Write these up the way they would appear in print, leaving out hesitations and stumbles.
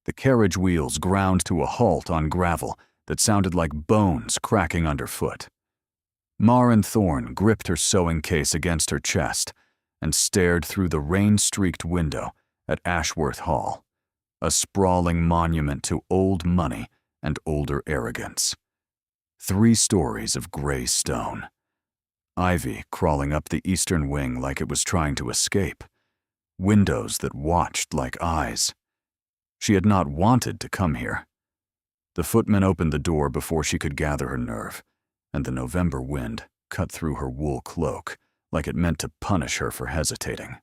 The carriage wheels ground to a halt on gravel that sounded like bones cracking underfoot. Maren Thorne gripped her sewing case against her chest and stared through the rain-streaked window at Ashworth Hall, a sprawling monument to old money and older arrogance. 3 stories of gray stone. Ivy crawling up the eastern wing like it was trying to escape. Windows that watched like eyes. She had not wanted to come here. The footman opened the door before she could gather her nerve, and the November wind cut through her wool cloak like it meant to punish her for hesitating.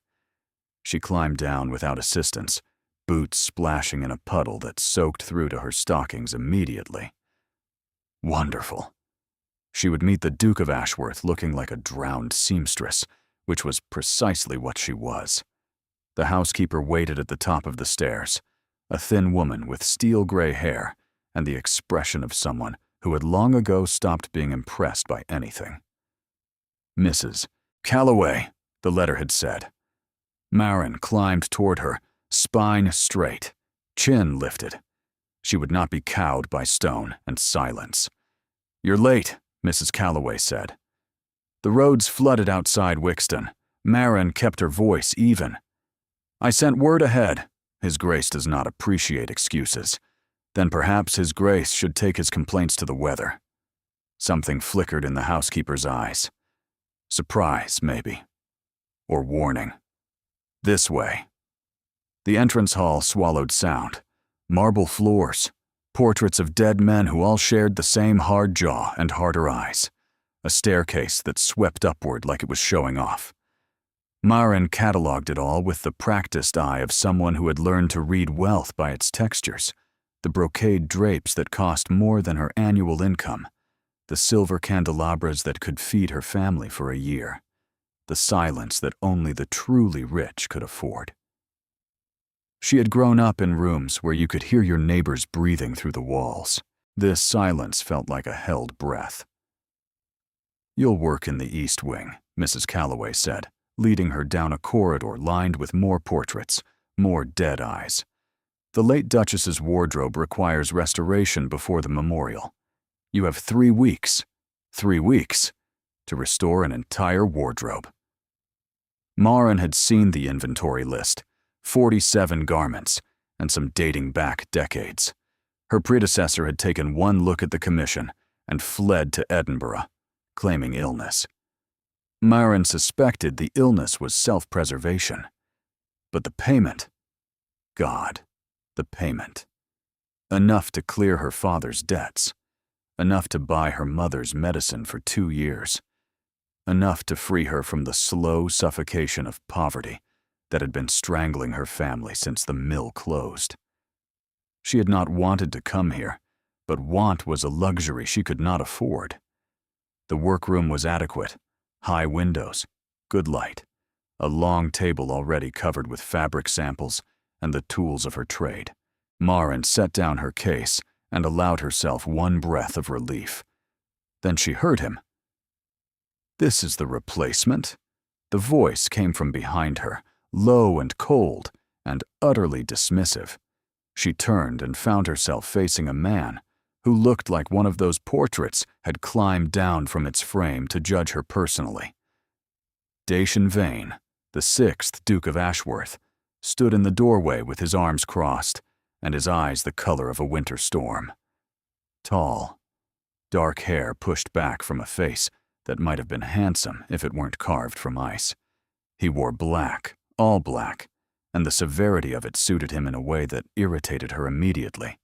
She climbed down without assistance, boots splashing in a puddle that soaked through to her stockings immediately. Wonderful. She would meet the Duke of Ashworth looking like a drowned seamstress, which was precisely what she was. The housekeeper waited at the top of the stairs, a thin woman with steel-gray hair and the expression of someone who had long ago stopped being impressed by anything. Mrs. Calloway, the letter had said. Maren climbed toward her, spine straight, chin lifted. She would not be cowed by stone and silence. "You're late," Mrs. Calloway said. The roads flooded outside Wixton. Maren kept her voice even. "I sent word ahead. His Grace does not appreciate excuses. Then perhaps His Grace should take his complaints to the weather." Something flickered in the housekeeper's eyes. Surprise, maybe. Or warning. This way. The entrance hall swallowed sound. Marble floors. Portraits of dead men who all shared the same hard jaw and harder eyes. A staircase that swept upward like it was showing off. Maren catalogued it all with the practiced eye of someone who had learned to read wealth by its textures. The brocade drapes that cost more than her annual income. The silver candelabras that could feed her family for a year. The silence that only the truly rich could afford. She had grown up in rooms where you could hear your neighbors breathing through the walls. This silence felt like a held breath. "You'll work in the East Wing," Mrs. Calloway said, leading her down a corridor lined with more portraits, more dead eyes. "The late Duchess's wardrobe requires restoration before the memorial. You have 3 weeks, 3 weeks, to restore an entire wardrobe." Maren had seen the inventory list, 47 garments, and some dating back decades. Her predecessor had taken one look at the commission and fled to Edinburgh, claiming illness. Maren suspected the illness was self-preservation. But the payment, God, the payment. Enough to clear her father's debts. Enough to buy her mother's medicine for 2 years. Enough to free her from the slow suffocation of poverty that had been strangling her family since the mill closed. She had not wanted to come here, but want was a luxury she could not afford. The workroom was adequate, high windows, good light, a long table already covered with fabric samples and the tools of her trade. Maren set down her case and allowed herself one breath of relief. Then she heard him. "This is the replacement?" The voice came from behind her, low and cold, and utterly dismissive. She turned and found herself facing a man who looked like one of those portraits had climbed down from its frame to judge her personally. Dacian Vane, the 6th Duke of Ashworth, stood in the doorway with his arms crossed and his eyes the color of a winter storm. Tall, dark hair pushed back from a face that might have been handsome if it weren't carved from ice. He wore black, all black, and the severity of it suited him in a way that irritated her immediately.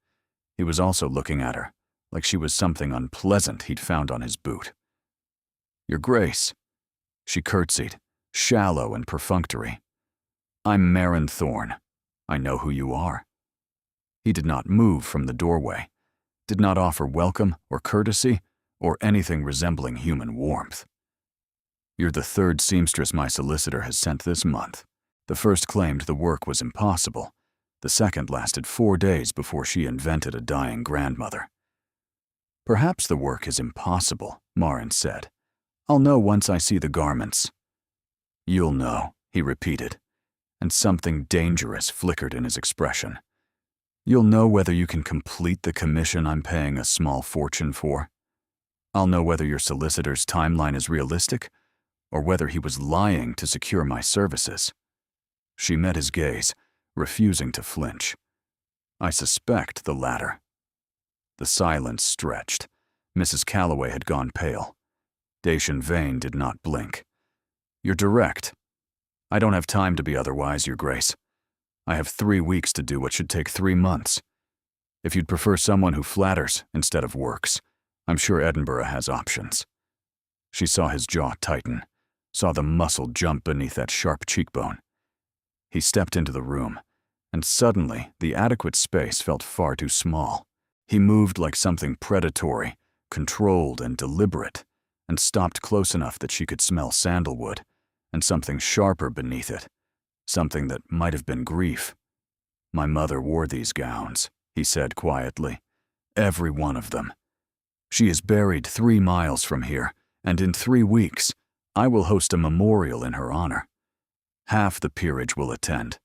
He was also looking at her, like she was something unpleasant he'd found on his boot. "Your Grace." She curtsied, shallow and perfunctory. "I'm Maren Thorne. I know who you are." He did not move from the doorway, did not offer welcome or courtesy or anything resembling human warmth. "You're the 3rd seamstress my solicitor has sent this month. The first claimed the work was impossible. The second lasted 4 days before she invented a dying grandmother." "Perhaps the work is impossible," Maren said. "I'll know once I see the garments." "You'll know," he repeated, and something dangerous flickered in his expression. You'll know whether you can complete the commission I'm paying a small fortune for. I'll know whether your solicitor's timeline is realistic or whether he was lying to secure my services." She met his gaze, refusing to flinch. I suspect the latter. The silence stretched. Mrs. Calloway had gone pale. Dacian Vane did not blink. "You're direct. I don't have time to be otherwise, Your Grace. I have 3 weeks to do what should take 3 months. If you'd prefer someone who flatters instead of works, I'm sure Edinburgh has options." She saw his jaw tighten, saw the muscle jump beneath that sharp cheekbone. He stepped into the room, and suddenly the adequate space felt far too small. He moved like something predatory, controlled and deliberate, and stopped close enough that she could smell sandalwood, and something sharper beneath it, something that might have been grief. "My mother wore these gowns," he said quietly. "Every one of them. She is buried 3 miles from here, and in 3 weeks, I will host a memorial in her honor. Half the peerage will attend.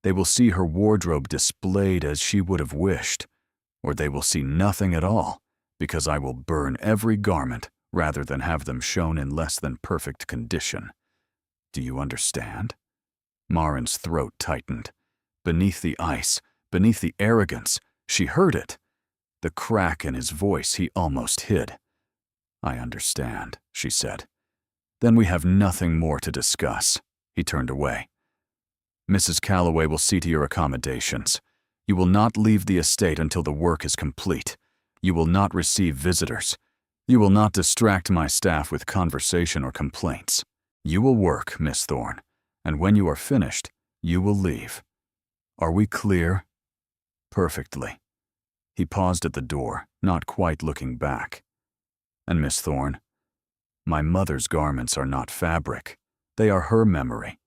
They will see her wardrobe displayed as she would have wished, or they will see nothing at all, because I will burn every garment rather than have them shown in less than perfect condition. Do you understand?" Marin's throat tightened. Beneath the ice, beneath the arrogance, she heard it. The crack in his voice he almost hid. "I understand," she said. "Then we have nothing more to discuss." He turned away. "Mrs. Calloway will see to your accommodations. You will not leave the estate until the work is complete. You will not receive visitors. You will not distract my staff with conversation or complaints. You will work, Miss Thorne, and when you are finished, you will leave. Are we clear?" "Perfectly." He paused at the door, not quite looking back. "And Miss Thorne, my mother's garments are not fabric. They are her memory.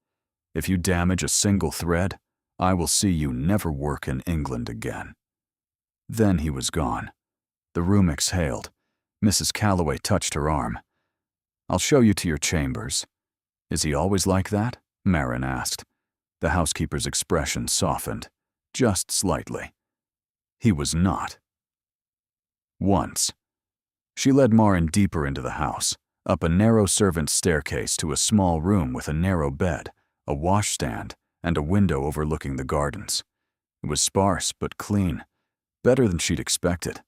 If you damage a single thread, I will see you never work in England again." Then he was gone. The room exhaled. Mrs. Calloway touched her arm. "I'll show you to your chambers." "Is he always like that?" Marin asked. The housekeeper's expression softened, just slightly. He was not. Once. She led Marin deeper into the house, up a narrow servant's staircase to a small room with a narrow bed, a washstand, and a window overlooking the gardens. It was sparse but clean, better than she'd expected.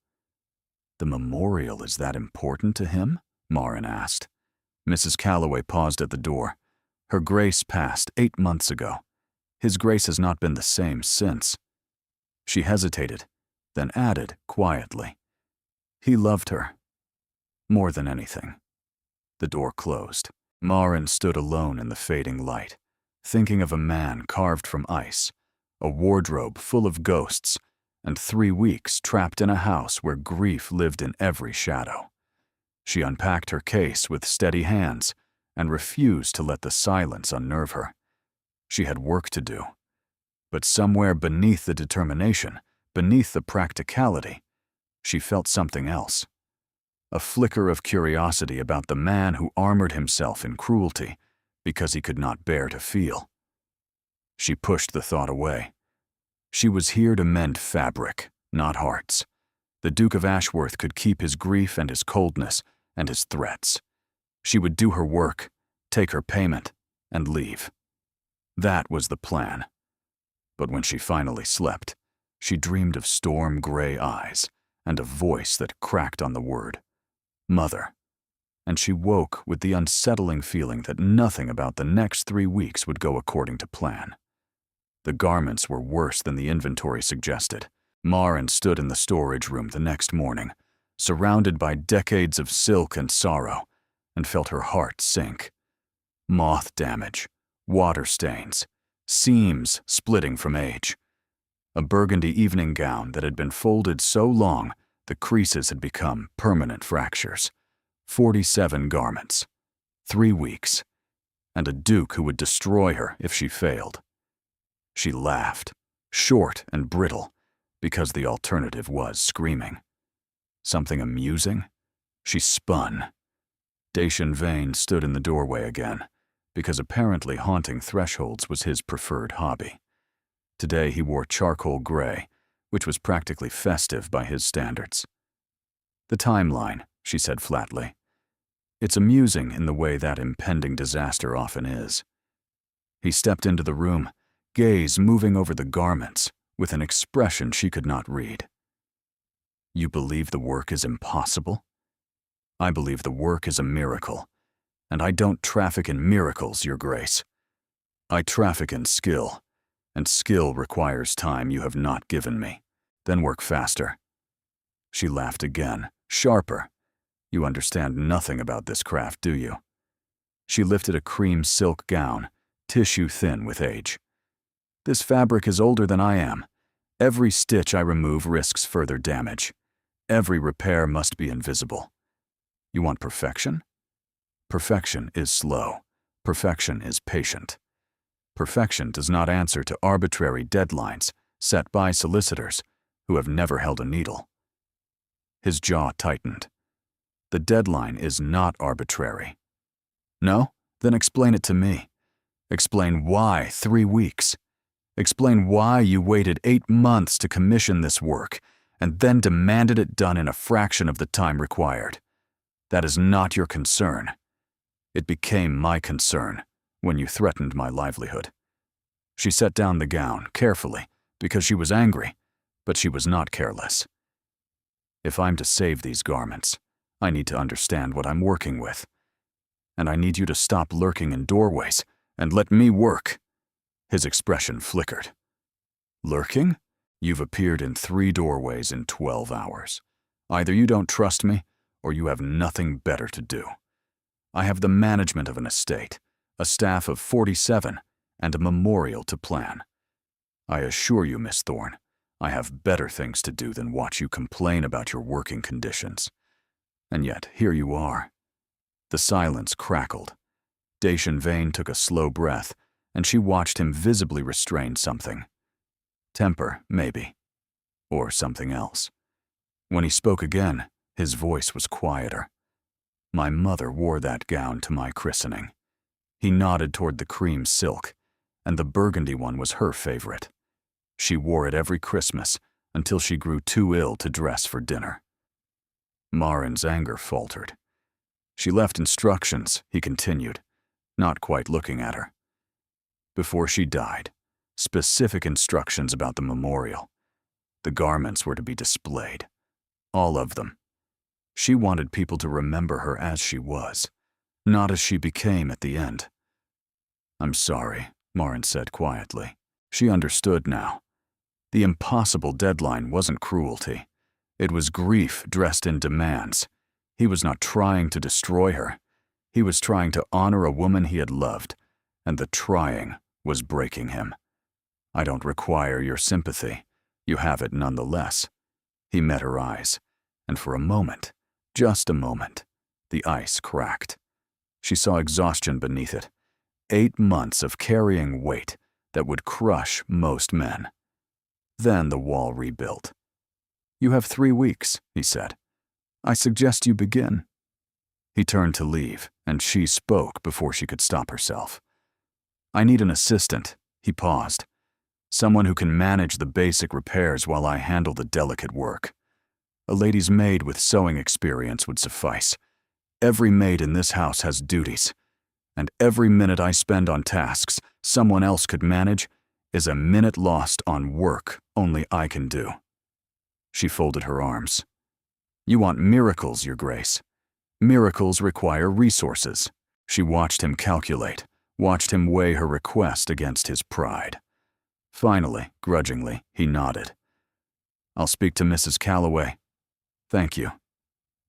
"The memorial is that important to him?" Marin asked. Mrs. Calloway paused at the door. "Her Grace passed 8 months ago. His Grace has not been the same since." She hesitated, then added quietly, "He loved her. More than anything." The door closed. Marin stood alone in the fading light, thinking of a man carved from ice, a wardrobe full of ghosts, and 3 weeks trapped in a house where grief lived in every shadow. She unpacked her case with steady hands and refused to let the silence unnerve her. She had work to do. But somewhere beneath the determination, beneath the practicality, she felt something else. A flicker of curiosity about the man who armored himself in cruelty because he could not bear to feel. She pushed the thought away. She was here to mend fabric, not hearts. The Duke of Ashworth could keep his grief and his coldness and his threats. She would do her work, take her payment, and leave. That was the plan. But when she finally slept, she dreamed of storm-gray eyes and a voice that cracked on the word, "Mother." And she woke with the unsettling feeling that nothing about the next 3 weeks would go according to plan. The garments were worse than the inventory suggested. Marin stood in the storage room the next morning, surrounded by decades of silk and sorrow, and felt her heart sink. Moth damage, water stains, seams splitting from age. A burgundy evening gown that had been folded so long the creases had become permanent fractures. 47 garments, 3 weeks, and a duke who would destroy her if she failed. She laughed, short and brittle, because the alternative was screaming. Something amusing? She spun. Dacian Vane stood in the doorway again, because apparently haunting thresholds was his preferred hobby. Today he wore charcoal gray, which was practically festive by his standards. "The timeline," she said flatly. "It's amusing in the way that impending disaster often is." He stepped into the room, gaze moving over the garments, with an expression she could not read. "You believe the work is impossible? I believe the work is a miracle, and I don't traffic in miracles, Your Grace. I traffic in skill, and skill requires time you have not given me. Then work faster." She laughed again, sharper. "You understand nothing about this craft, do you?" She lifted a cream silk gown, tissue thin with age. "This fabric is older than I am. Every stitch I remove risks further damage. Every repair must be invisible. You want perfection? Perfection is slow. Perfection is patient. Perfection does not answer to arbitrary deadlines set by solicitors who have never held a needle." His jaw tightened. "The deadline is not arbitrary." "No? Then explain it to me. Explain why 3 weeks. Explain why you waited 8 months to commission this work and then demanded it done in a fraction of the time required. That is not your concern. It became my concern when you threatened my livelihood." She set down the gown carefully because she was angry, but she was not careless. "If I'm to save these garments, I need to understand what I'm working with. And I need you to stop lurking in doorways and let me work." His expression flickered. "Lurking? You've appeared in 3 doorways in 12 hours. Either you don't trust me, or you have nothing better to do. I have the management of an estate, a staff of 47, and a memorial to plan. I assure you, Miss Thorne, I have better things to do than watch you complain about your working conditions. And yet, here you are." The silence crackled. Dacian Vane took a slow breath, and she watched him visibly restrain something. Temper, maybe. Or something else. When he spoke again, his voice was quieter. "My mother wore that gown to my christening." He nodded toward the cream silk, and the burgundy one was her favorite. She wore it every Christmas until she grew too ill to dress for dinner. Marin's anger faltered. "She left instructions," he continued, not quite looking at her. "Before she died, specific instructions about the memorial. The garments were to be displayed. All of them. She wanted people to remember her as she was, not as she became at the end." "I'm sorry," Marin said quietly. She understood now. The impossible deadline wasn't cruelty. It was grief dressed in demands. He was not trying to destroy her. He was trying to honor a woman he had loved, and the trying was breaking him. "I don't require your sympathy. You have it nonetheless." He met her eyes, and for a moment, just a moment, the ice cracked. She saw exhaustion beneath it. 8 months of carrying weight that would crush most men. Then the wall rebuilt. "You have 3 weeks," he said. "I suggest you begin." He turned to leave, and she spoke before she could stop herself. "I need an assistant," he paused. "Someone who can manage the basic repairs while I handle the delicate work. A lady's maid with sewing experience would suffice. Every maid in this house has duties, and every minute I spend on tasks someone else could manage is a minute lost on work only I can do." She folded her arms. "You want miracles, Your Grace. Miracles require resources." She watched him calculate, watched him weigh her request against his pride. Finally, grudgingly, he nodded. "I'll speak to Mrs. Calloway." "Thank you."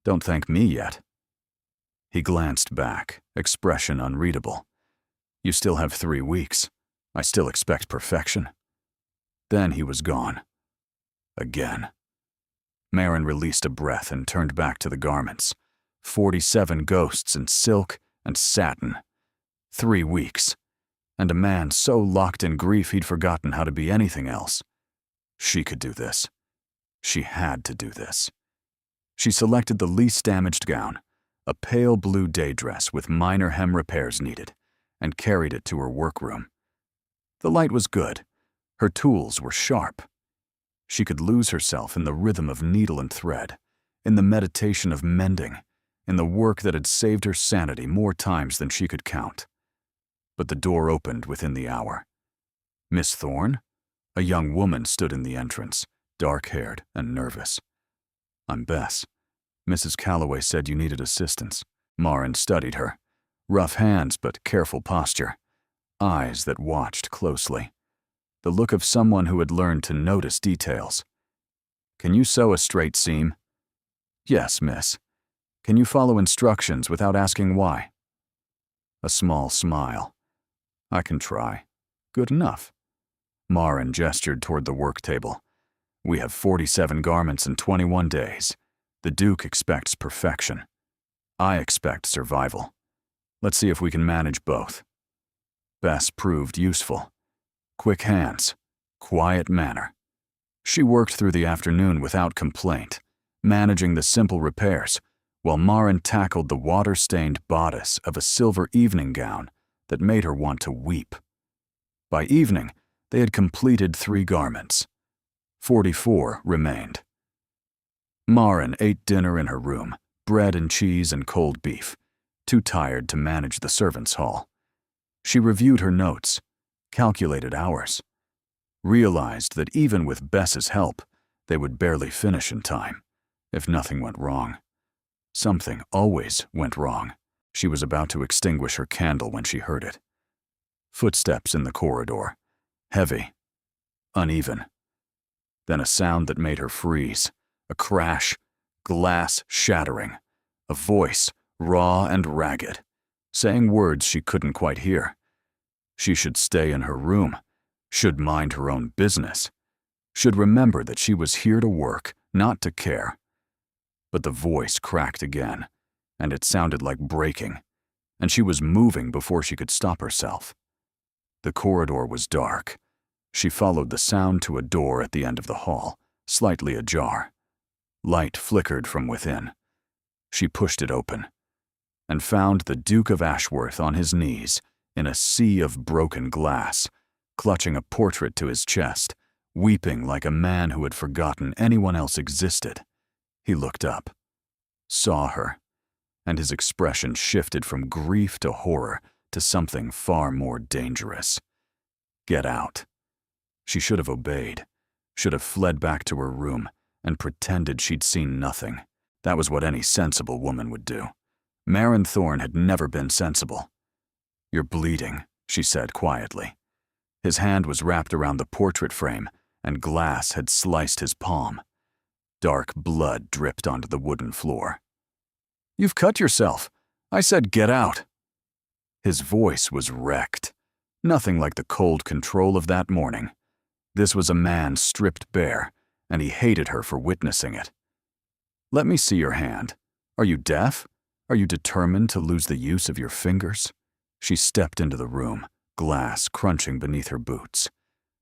"Don't thank me yet." He glanced back, expression unreadable. "You still have 3 weeks. I still expect perfection." Then he was gone. Again. Marin released a breath and turned back to the garments. 47 ghosts in silk and satin. 3 weeks. And a man so locked in grief he'd forgotten how to be anything else. She could do this. She had to do this. She selected the least damaged gown, a pale blue day dress with minor hem repairs needed, and carried it to her workroom. The light was good. Her tools were sharp. She could lose herself in the rhythm of needle and thread, in the meditation of mending, in the work that had saved her sanity more times than she could count. But the door opened within the hour. Miss Thorne? A young woman stood in the entrance, dark-haired and nervous. "I'm Bess. Mrs. Calloway said you needed assistance." Marin studied her. Rough hands but careful posture. Eyes that watched closely. The look of someone who had learned to notice details. "Can you sew a straight seam?" "Yes, miss." "Can you follow instructions without asking why?" A small smile. "I can try." "Good enough." Marin gestured toward the work table. "We have 47 garments in 21 days. The Duke expects perfection. I expect survival. Let's see if we can manage both." Bess proved useful. Quick hands, quiet manner. She worked through the afternoon without complaint, managing the simple repairs, while Marin tackled the water-stained bodice of a silver evening gown that made her want to weep. By evening, they had completed 3 garments. 44 remained. Marin ate dinner in her room, bread and cheese and cold beef, too tired to manage the servants' hall. She reviewed her notes, calculated hours, realized that even with Bess's help, they would barely finish in time, if nothing went wrong. Something always went wrong. She was about to extinguish her candle when she heard it. Footsteps in the corridor, heavy, uneven. Then a sound that made her freeze, a crash, glass shattering, a voice, raw and ragged, saying words she couldn't quite hear. She should stay in her room, should mind her own business, should remember that she was here to work, not to care. But the voice cracked again, and it sounded like breaking, and she was moving before she could stop herself. The corridor was dark. She followed the sound to a door at the end of the hall, slightly ajar. Light flickered from within. She pushed it open, and found the Duke of Ashworth on his knees, in a sea of broken glass, clutching a portrait to his chest, weeping like a man who had forgotten anyone else existed. He looked up, saw her, and his expression shifted from grief to horror to something far more dangerous. Get out. She should have obeyed, should have fled back to her room and pretended she'd seen nothing. That was what any sensible woman would do. Marin Thorne had never been sensible. "You're bleeding," she said quietly. His hand was wrapped around the portrait frame, and glass had sliced his palm. Dark blood dripped onto the wooden floor. "You've cut yourself. I said get out." His voice was wrecked. Nothing like the cold control of that morning. This was a man stripped bare, and he hated her for witnessing it. "Let me see your hand. Are you deaf? Are you determined to lose the use of your fingers?" She stepped into the room, glass crunching beneath her boots.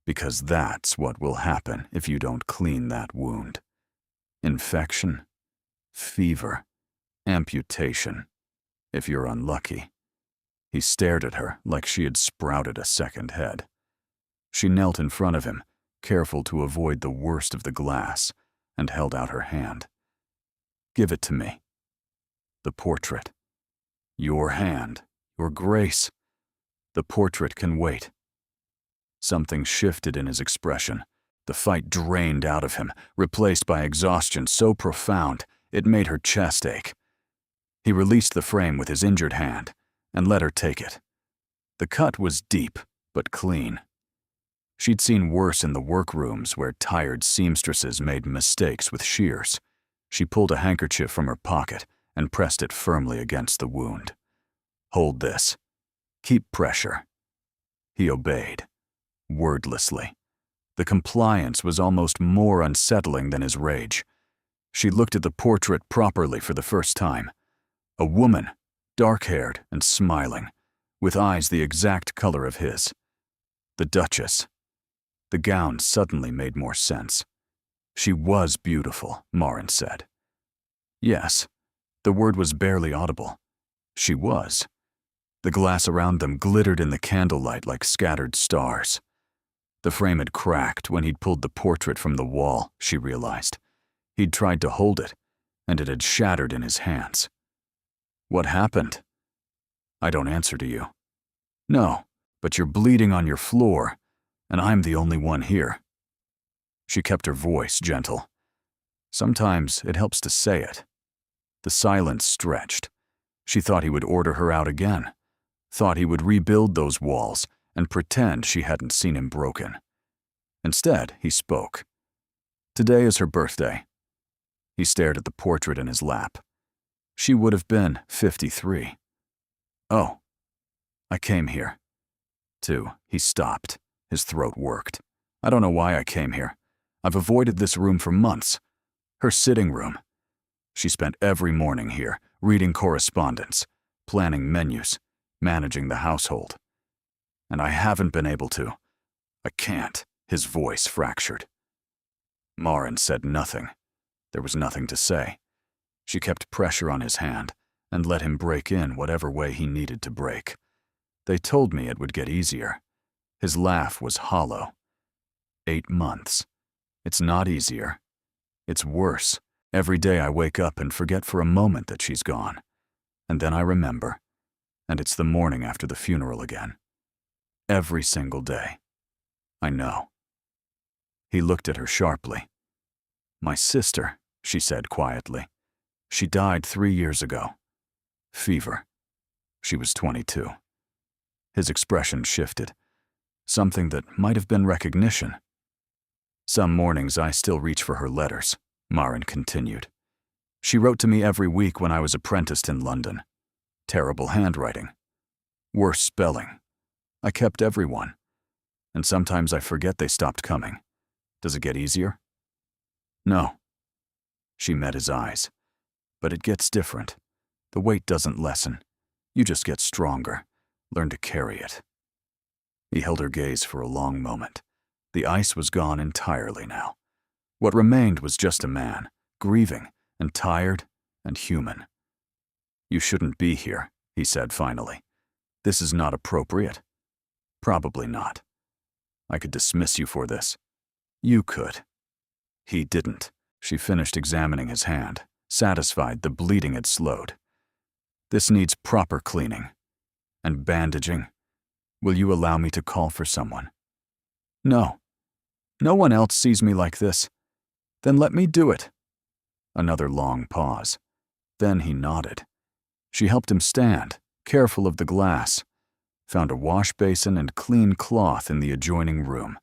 "Because that's what will happen if you don't clean that wound. Infection, fever, amputation, if you're unlucky." He stared at her like she had sprouted a second head. She knelt in front of him, careful to avoid the worst of the glass, and held out her hand. "Give it to me." The portrait. "Your hand, your grace." "The portrait can wait." Something shifted in his expression. The fight drained out of him, replaced by exhaustion so profound it made her chest ache. He released the frame with his injured hand and let her take it. The cut was deep, but clean. She'd seen worse in the workrooms where tired seamstresses made mistakes with shears. She pulled a handkerchief from her pocket and pressed it firmly against the wound. "Hold this. Keep pressure." He obeyed, wordlessly. The compliance was almost more unsettling than his rage. She looked at the portrait properly for the first time. A woman, dark-haired and smiling, with eyes the exact color of his. The Duchess. The gown suddenly made more sense. She was beautiful, Marin said. Yes, the word was barely audible. She was. The glass around them glittered in the candlelight like scattered stars. The frame had cracked when he'd pulled the portrait from the wall, she realized. He'd tried to hold it, and it had shattered in his hands. What happened? I don't answer to you. No, but you're bleeding on your floor, and I'm the only one here. She kept her voice gentle. Sometimes it helps to say it. The silence stretched. She thought he would order her out again, thought he would rebuild those walls and pretend she hadn't seen him broken. Instead, he spoke. Today is her birthday. He stared at the portrait in his lap. She would have been 53. Oh, I came here. He stopped. His throat worked. I don't know why I came here. I've avoided this room for months. Her sitting room. She spent every morning here, reading correspondence, planning menus, managing the household. And I haven't been able to. I can't. His voice fractured. Maren said nothing. There was nothing to say. She kept pressure on his hand and let him break in whatever way he needed to break. They told me it would get easier. His laugh was hollow. 8 months. It's not easier. It's worse. Every day I wake up and forget for a moment that she's gone. And then I remember. And it's the morning after the funeral again. Every single day. I know. He looked at her sharply. My sister, she said quietly. She died 3 years ago. Fever. She was 22. His expression shifted. Something that might have been recognition. Some mornings I still reach for her letters, Maren continued. She wrote to me every week when I was apprenticed in London. Terrible handwriting. Worse spelling. I kept everyone. And sometimes I forget they stopped coming. Does it get easier? No. She met his eyes. But it gets different. The weight doesn't lessen. You just get stronger. Learn to carry it. He held her gaze for a long moment. The ice was gone entirely now. What remained was just a man, grieving and tired and human. You shouldn't be here, he said finally. This is not appropriate. Probably not. I could dismiss you for this. You could. He didn't. She finished examining his hand, satisfied the bleeding had slowed. This needs proper cleaning. And bandaging. Will you allow me to call for someone? No. No one else sees me like this. Then let me do it. Another long pause. Then he nodded. She helped him stand, careful of the glass, found a wash basin and clean cloth in the adjoining room,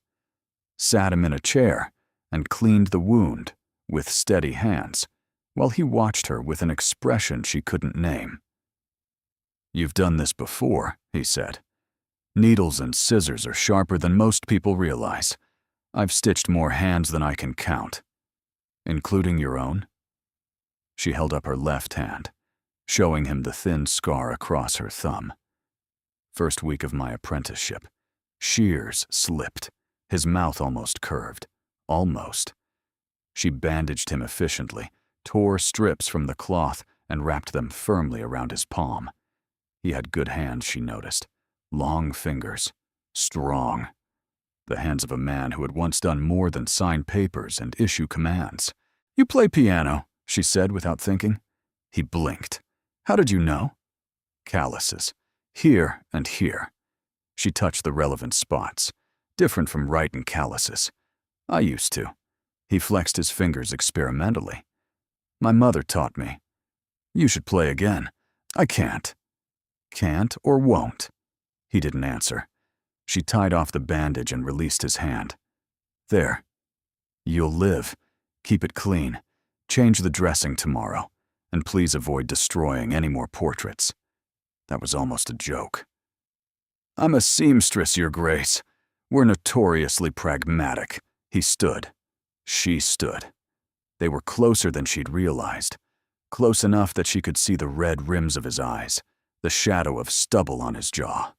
sat him in a chair, and cleaned the wound with steady hands, while he watched her with an expression she couldn't name. You've done this before, he said. Needles and scissors are sharper than most people realize. I've stitched more hands than I can count. Including your own? She held up her left hand, showing him the thin scar across her thumb. First week of my apprenticeship. Shears slipped, his mouth almost curved. Almost. She bandaged him efficiently, tore strips from the cloth, and wrapped them firmly around his palm. He had good hands, she noticed. Long fingers. Strong. The hands of a man who had once done more than sign papers and issue commands. You play piano, she said without thinking. He blinked. How did you know? Calluses. Here and here. She touched the relevant spots. Different from writing calluses. I used to. He flexed his fingers experimentally. My mother taught me. You should play again. I can't. Can't or won't? He didn't answer. She tied off the bandage and released his hand. There. You'll live. Keep it clean. Change the dressing tomorrow. And please avoid destroying any more portraits. That was almost a joke. I'm a seamstress, Your Grace. We're notoriously pragmatic. He stood. She stood. They were closer than she'd realized. Close enough that she could see the red rims of his eyes, the shadow of stubble on his jaw,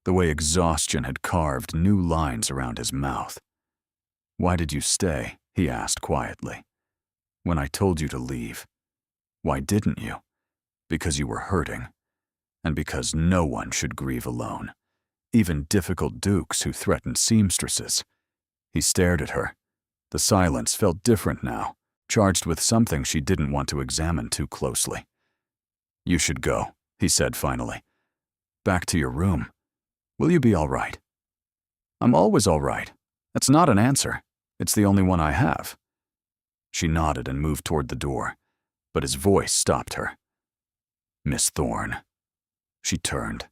the way exhaustion had carved new lines around his mouth. Why did you stay? He asked quietly. When I told you to leave. Why didn't you? Because you were hurting. And because no one should grieve alone. Even difficult dukes who threatened seamstresses. He stared at her. The silence felt different now, charged with something she didn't want to examine too closely. "You should go," he said finally. "Back to your room. Will you be all right?" "I'm always all right. That's not an answer. It's the only one I have." She nodded and moved toward the door, but his voice stopped her. "Miss Thorne." She turned.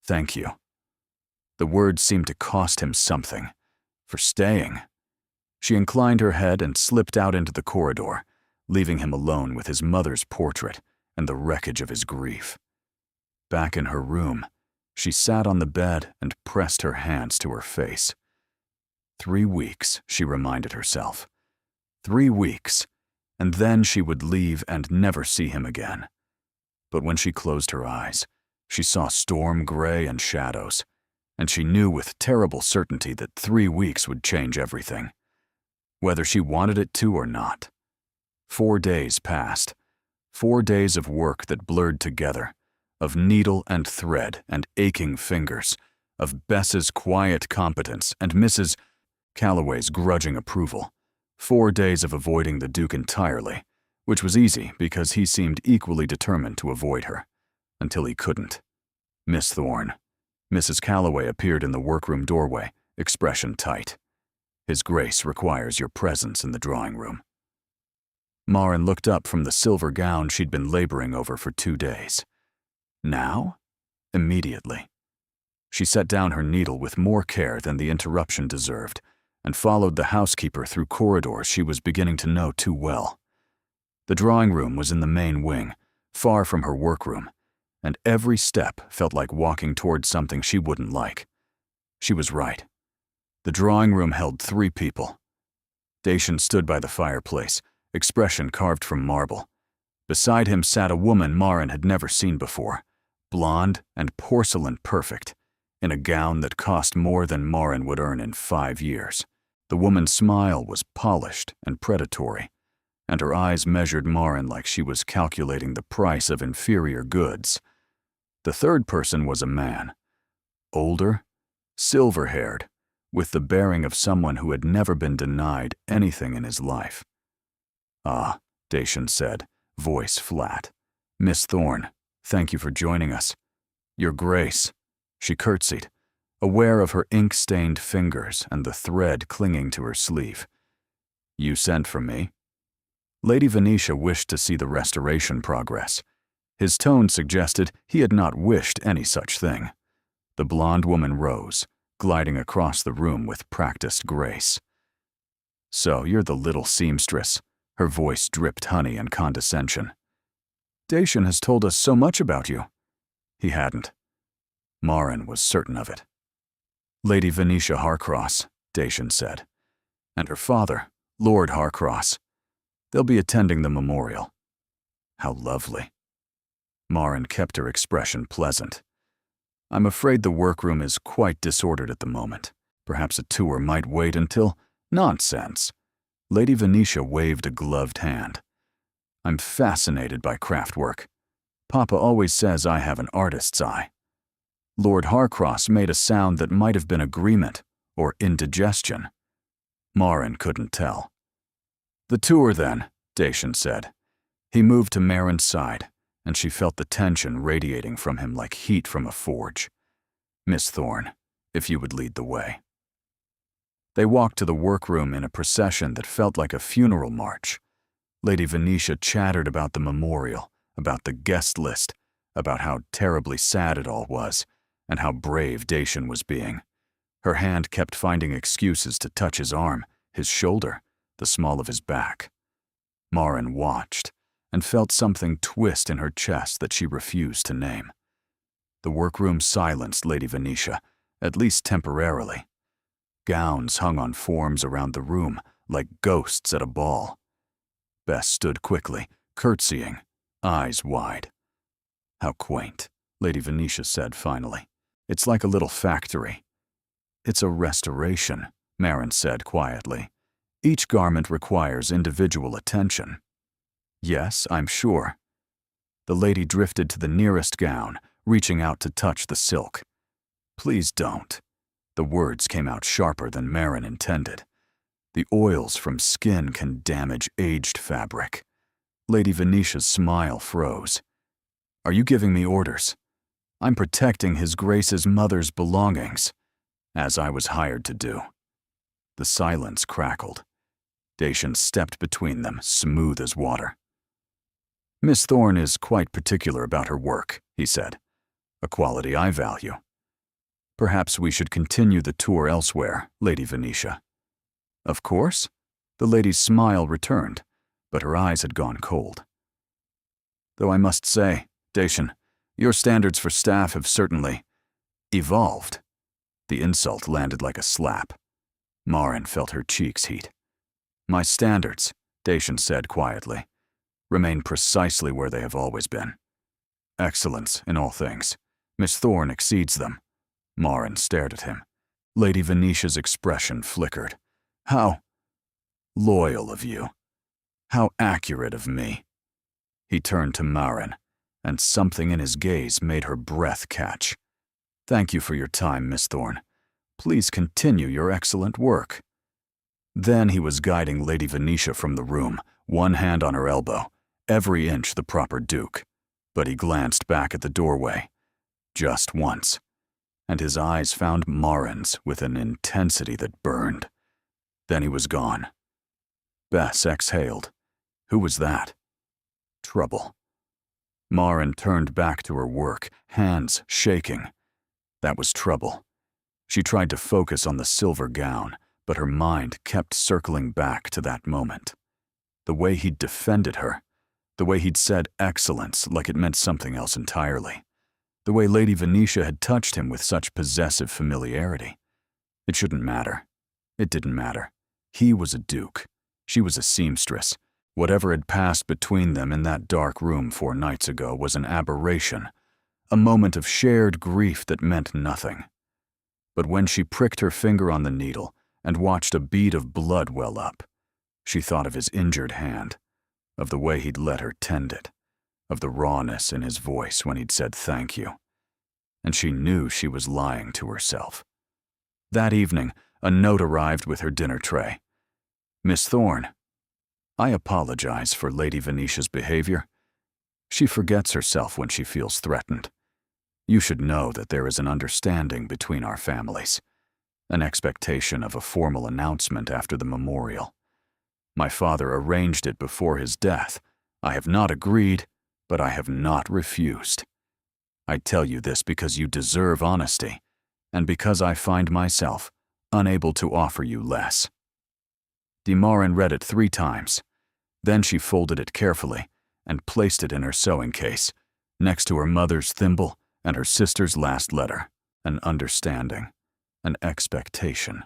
"Thank you." The words seemed to cost him something. For staying. She inclined her head and slipped out into the corridor, leaving him alone with his mother's portrait and the wreckage of his grief. Back in her room, she sat on the bed and pressed her hands to her face. 3 weeks, she reminded herself. 3 weeks, and then she would leave and never see him again. But when she closed her eyes, she saw storm gray and shadows, and she knew with terrible certainty that 3 weeks would change everything, whether she wanted it to or not. 4 days passed, 4 days of work that blurred together, of needle and thread and aching fingers, of Bess's quiet competence and Mrs. Calloway's grudging approval. 4 days of avoiding the Duke entirely, which was easy because he seemed equally determined to avoid her, until he couldn't. "Miss Thorne." Mrs. Calloway appeared in the workroom doorway, expression tight. "His Grace requires your presence in the drawing room." Marin looked up from the silver gown she'd been laboring over for 2 days. Now? Immediately. She set down her needle with more care than the interruption deserved, and followed the housekeeper through corridors she was beginning to know too well. The drawing room was in the main wing, far from her workroom, and every step felt like walking towards something she wouldn't like. She was right. The drawing room held 3 people. Dacian stood by the fireplace, expression carved from marble. Beside him sat a woman Marin had never seen before, blonde and porcelain perfect, in a gown that cost more than Marin would earn in 5 years. The woman's smile was polished and predatory, and her eyes measured Marin like she was calculating the price of inferior goods. The third person was a man, older, silver-haired, with the bearing of someone who had never been denied anything in his life. "Ah," Dacian said, voice flat. "Miss Thorne, thank you for joining us." "Your Grace." She curtsied, aware of her ink-stained fingers and the thread clinging to her sleeve. "You sent for me?" Lady Venetia wished to see the restoration progress. His tone suggested he had not wished any such thing. The blonde woman rose, gliding across the room with practiced grace. "So you're the little seamstress." Her voice dripped honey and condescension. "Dacian has told us so much about you." He hadn't. Marin was certain of it. "Lady Venetia Harcross," Dacian said. "And her father, Lord Harcross. They'll be attending the memorial." "How lovely." Marin kept her expression pleasant. "I'm afraid the workroom is quite disordered at the moment. Perhaps a tour might wait until—" "Nonsense." Lady Venetia waved a gloved hand. "I'm fascinated by craftwork. Papa always says I have an artist's eye." Lord Harcross made a sound that might have been agreement or indigestion. Marin couldn't tell. "The tour, then," Dacian said. He moved to Marin's side, and she felt the tension radiating from him like heat from a forge. "Miss Thorne, if you would lead the way." They walked to the workroom in a procession that felt like a funeral march. Lady Venetia chattered about the memorial, about the guest list, about how terribly sad it all was, and how brave Dacian was being. Her hand kept finding excuses to touch his arm, his shoulder, the small of his back. Marin watched, and felt something twist in her chest that she refused to name. The workroom silenced Lady Venetia, at least temporarily. Gowns hung on forms around the room, like ghosts at a ball. Bess stood quickly, curtsying, eyes wide. "How quaint," Lady Venetia said finally. "It's like a little factory." "It's a restoration," Marin said quietly. "Each garment requires individual attention." "Yes, I'm sure." The lady drifted to the nearest gown, reaching out to touch the silk. "Please don't." The words came out sharper than Marin intended. The oils from skin can damage aged fabric. Lady Venetia's smile froze. Are you giving me orders? I'm protecting His Grace's mother's belongings, as I was hired to do. The silence crackled. Dacian stepped between them, smooth as water. Miss Thorne is quite particular about her work, he said, a quality I value. Perhaps we should continue the tour elsewhere, Lady Venetia. Of course. The lady's smile returned, but her eyes had gone cold. Though I must say, Dacian, your standards for staff have certainly evolved. The insult landed like a slap. Marin felt her cheeks heat. My standards, Dacian said quietly, remain precisely where they have always been. Excellence in all things. Miss Thorne exceeds them. Marin stared at him. Lady Venetia's expression flickered. How loyal of you. How accurate of me. He turned to Marin, and something in his gaze made her breath catch. Thank you for your time, Miss Thorne. Please continue your excellent work. Then he was guiding Lady Venetia from the room, one hand on her elbow, every inch the proper duke. But he glanced back at the doorway, just once, and his eyes found Marin's with an intensity that burned. Then he was gone. Bess exhaled. Who was that? Trouble. Marin turned back to her work, hands shaking. That was trouble. She tried to focus on the silver gown, but her mind kept circling back to that moment. The way he'd defended her, the way he'd said excellence like it meant something else entirely, the way Lady Venetia had touched him with such possessive familiarity. It shouldn't matter. It didn't matter. He was a duke. She was a seamstress. Whatever had passed between them in that dark room 4 nights ago was an aberration, a moment of shared grief that meant nothing. But when she pricked her finger on the needle and watched a bead of blood well up, she thought of his injured hand, of the way he'd let her tend it, of the rawness in his voice when he'd said thank you. And she knew she was lying to herself. That evening, a note arrived with her dinner tray. Miss Thorne, I apologize for Lady Venetia's behavior. She forgets herself when she feels threatened. You should know that there is an understanding between our families, an expectation of a formal announcement after the memorial. My father arranged it before his death. I have not agreed, but I have not refused. I tell you this because you deserve honesty, and because I find myself unable to offer you less. Marin read it 3 times. Then she folded it carefully and placed it in her sewing case, next to her mother's thimble and her sister's last letter, an understanding, an expectation.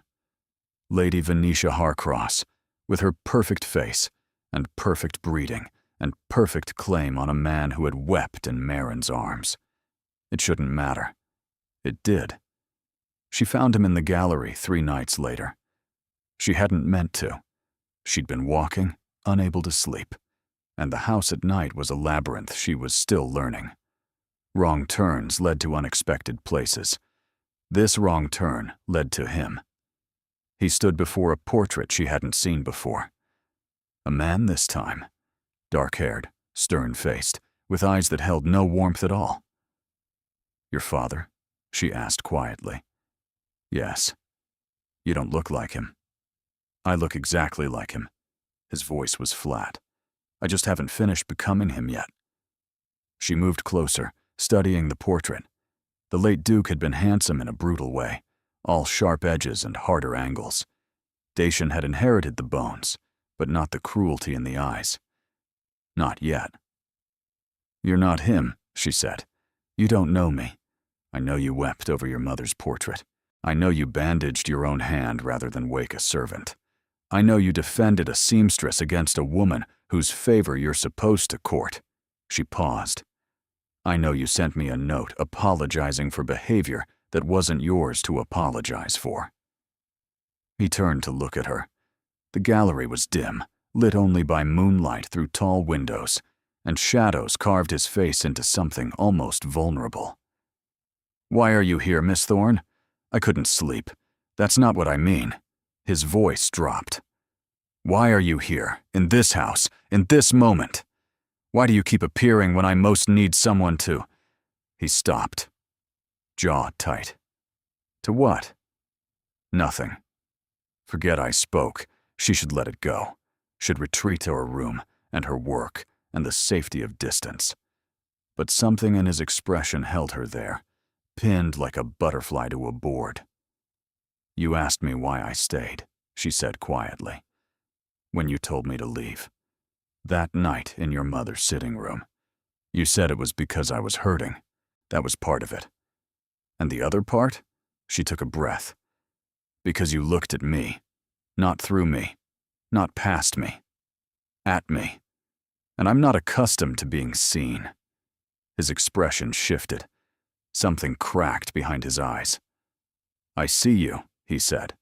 Lady Venetia Harcross, with her perfect face and perfect breeding and perfect claim on a man who had wept in Marin's arms. It shouldn't matter. It did. She found him in the gallery 3 nights later. She hadn't meant to. She'd been walking, unable to sleep, and the house at night was a labyrinth she was still learning. Wrong turns led to unexpected places. This wrong turn led to him. He stood before a portrait she hadn't seen before. A man this time, dark-haired, stern-faced, with eyes that held no warmth at all. Your father? She asked quietly. Yes. You don't look like him. I look exactly like him. His voice was flat. I just haven't finished becoming him yet. She moved closer, studying the portrait. The late Duke had been handsome in a brutal way, all sharp edges and harder angles. Dacian had inherited the bones, but not the cruelty in the eyes. Not yet. You're not him, she said. You don't know me. I know you wept over your mother's portrait. I know you bandaged your own hand rather than wake a servant. I know you defended a seamstress against a woman whose favor you're supposed to court. She paused. I know you sent me a note apologizing for behavior that wasn't yours to apologize for. He turned to look at her. The gallery was dim, lit only by moonlight through tall windows, and shadows carved his face into something almost vulnerable. Why are you here, Miss Thorne? I couldn't sleep. That's not what I mean." His voice dropped. "Why are you here, in this house, in this moment? Why do you keep appearing when I most need someone to—" He stopped, jaw tight. "To what?" "Nothing. Forget I spoke. She should let it go. Should retreat to her room, and her work, and the safety of distance." But something in his expression held her there, pinned like a butterfly to a board. "You asked me why I stayed," she said quietly, "when you told me to leave. That night in your mother's sitting room. You said it was because I was hurting. That was part of it. And the other part?" She took a breath. "Because you looked at me. Not through me. Not past me. At me. And I'm not accustomed to being seen." His expression shifted. Something cracked behind his eyes. "I see you," he said.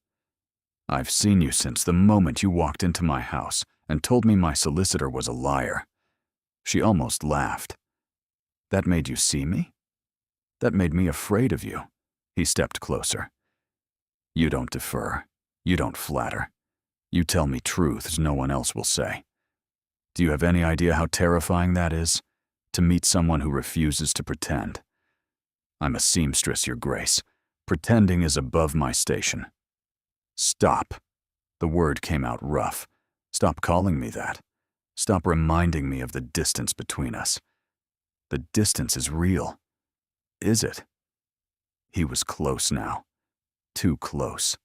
"I've seen you since the moment you walked into my house and told me my solicitor was a liar." She almost laughed. "That made you see me? That made me afraid of you." He stepped closer. "You don't defer. You don't flatter. You tell me truths no one else will say. Do you have any idea how terrifying that is? To meet someone who refuses to pretend. I'm a seamstress, Your Grace. Pretending is above my station." "Stop." The word came out rough. "Stop calling me that. Stop reminding me of the distance between us. The distance is real. Is it?" He was close now. Too close.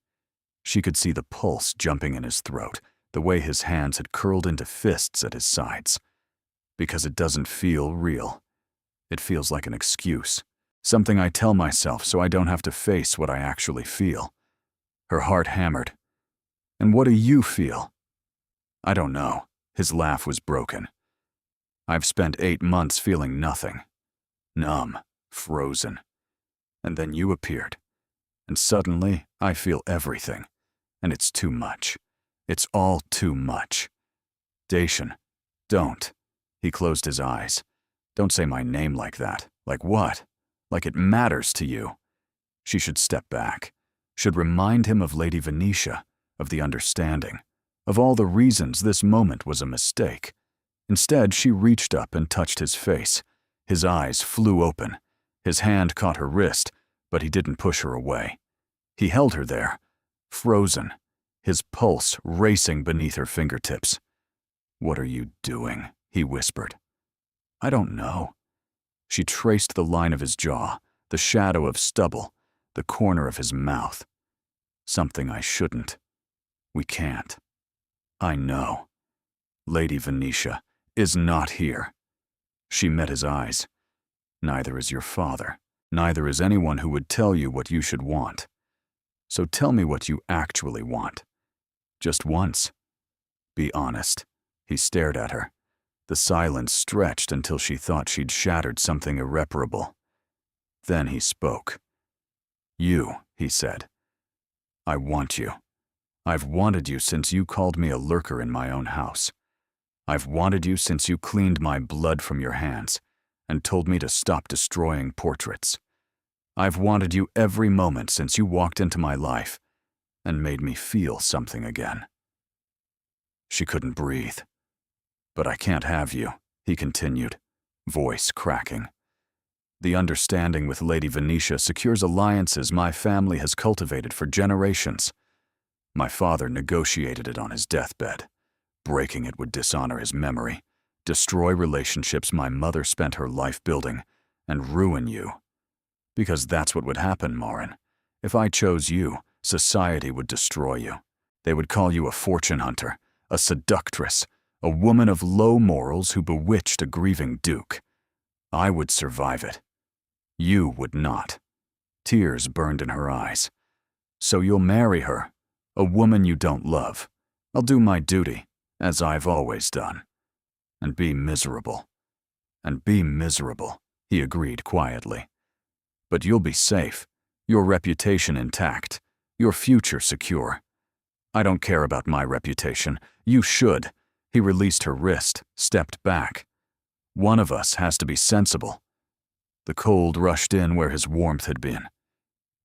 She could see the pulse jumping in his throat, the way his hands had curled into fists at his sides. "Because it doesn't feel real. It feels like an excuse. Something I tell myself so I don't have to face what I actually feel." Her heart hammered. "And what do you feel?" "I don't know." His laugh was broken. "I've spent 8 months feeling nothing. Numb. Frozen. And then you appeared. And suddenly, I feel everything. And it's too much. It's all too much. Dacian, don't." He closed his eyes. "Don't say my name like that. Like what? Like it matters to you." She should step back. Should remind him of Lady Venetia, of the understanding, of all the reasons this moment was a mistake. Instead, she reached up and touched his face. His eyes flew open. His hand caught her wrist, but he didn't push her away. He held her there, frozen, his pulse racing beneath her fingertips. "What are you doing?" he whispered. "I don't know." She traced the line of his jaw, the shadow of stubble, the corner of his mouth. "Something I shouldn't. We can't. I know. Lady Venetia is not here." She met his eyes. "Neither is your father. Neither is anyone who would tell you what you should want. So tell me what you actually want. Just once. Be honest." He stared at her. The silence stretched until she thought she'd shattered something irreparable. Then he spoke. "You," he said. "I want you. I've wanted you since you called me a lurker in my own house. I've wanted you since you cleaned my blood from your hands and told me to stop destroying portraits. I've wanted you every moment since you walked into my life and made me feel something again." She couldn't breathe. "But I can't have you," he continued, voice cracking. "The understanding with Lady Venetia secures alliances my family has cultivated for generations. My father negotiated it on his deathbed. Breaking it would dishonor his memory, destroy relationships my mother spent her life building, and ruin you. Because that's what would happen, Marin. If I chose you, society would destroy you. They would call you a fortune hunter, a seductress, a woman of low morals who bewitched a grieving duke. I would survive it. You would not." Tears burned in her eyes. "So you'll marry her, a woman you don't love. I'll do my duty, as I've always done. And be miserable." "And be miserable," he agreed quietly. "But you'll be safe, your reputation intact, your future secure. I don't care about my reputation. You should." He released her wrist, stepped back. "One of us has to be sensible." The cold rushed in where his warmth had been.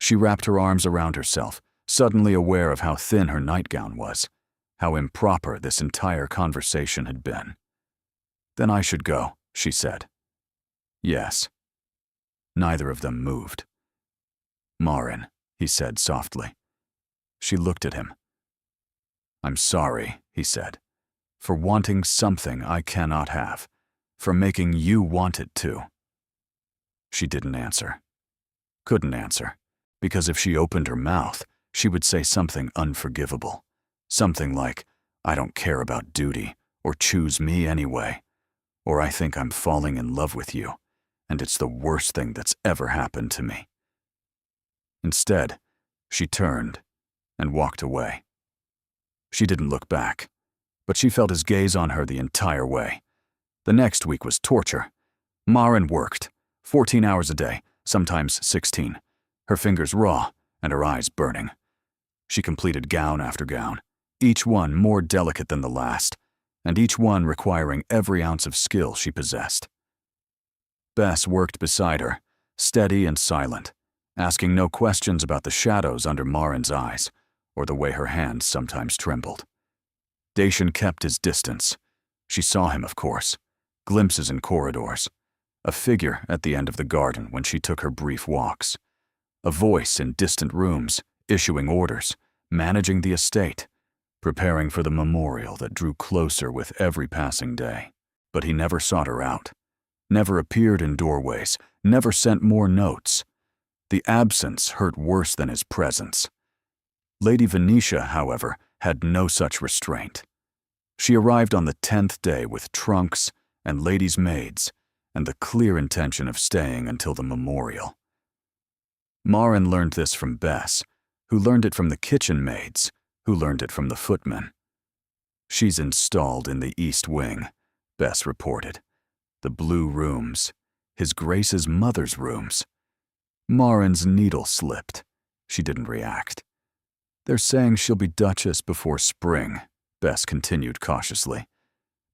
She wrapped her arms around herself, suddenly aware of how thin her nightgown was, how improper this entire conversation had been. "Then I should go," she said. "Yes." Neither of them moved. "Marin," he said softly. She looked at him. "I'm sorry," he said, "for wanting something I cannot have, for making you want it too." She didn't answer. Couldn't answer, because if she opened her mouth, she would say something unforgivable. Something like, "I don't care about duty," or "choose me anyway," or "I think I'm falling in love with you, and it's the worst thing that's ever happened to me." Instead, she turned and walked away. She didn't look back, but she felt his gaze on her the entire way. The next week was torture. Marin worked, 14 hours a day, sometimes 16, her fingers raw and her eyes burning. She completed gown after gown, each one more delicate than the last, and each one requiring every ounce of skill she possessed. Bess worked beside her, steady and silent, asking no questions about the shadows under Marin's eyes, or the way her hands sometimes trembled. Dacian kept his distance. She saw him, of course, glimpses in corridors, a figure at the end of the garden when she took her brief walks, a voice in distant rooms, issuing orders, managing the estate, preparing for the memorial that drew closer with every passing day. But he never sought her out, never appeared in doorways, never sent more notes. The absence hurt worse than his presence. Lady Venetia, however, had no such restraint. She arrived on the 10th day with trunks and ladies' maids and the clear intention of staying until the memorial. Marin learned this from Bess, who learned it from the kitchen maids, who learned it from the footmen. "She's installed in the East Wing," Bess reported. "The blue rooms, His Grace's mother's rooms." Marin's needle slipped. She didn't react. "They're saying she'll be Duchess before spring," Bess continued cautiously.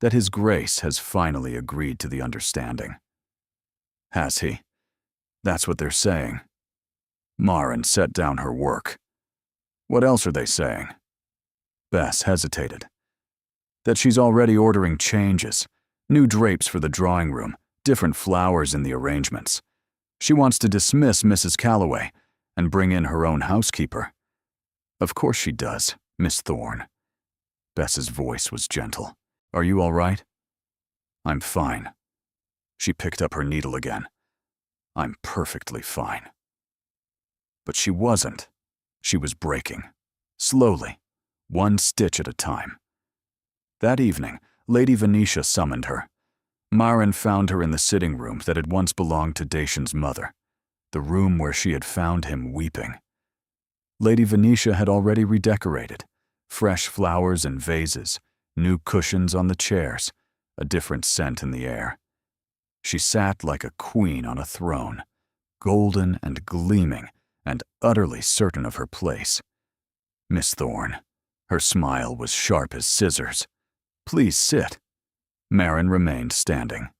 "That His Grace has finally agreed to the understanding." "Has he?" "That's what they're saying." Marin set down her work. "What else are they saying?" Bess hesitated. "That she's already ordering changes, new drapes for the drawing room, different flowers in the arrangements. She wants to dismiss Mrs. Calloway and bring in her own housekeeper." "Of course she does, Miss Thorne." Bess's voice was gentle. "Are you all right?" "I'm fine." She picked up her needle again. "I'm perfectly fine." But she wasn't. She was breaking. Slowly, one stitch at a time. That evening, Lady Venetia summoned her. Marin found her in the sitting room that had once belonged to Dacian's mother, the room where she had found him weeping. Lady Venetia had already redecorated, fresh flowers in vases, new cushions on the chairs, a different scent in the air. She sat like a queen on a throne, golden and gleaming and utterly certain of her place. "Miss Thorne," her smile was sharp as scissors. "Please sit." Marin remained standing.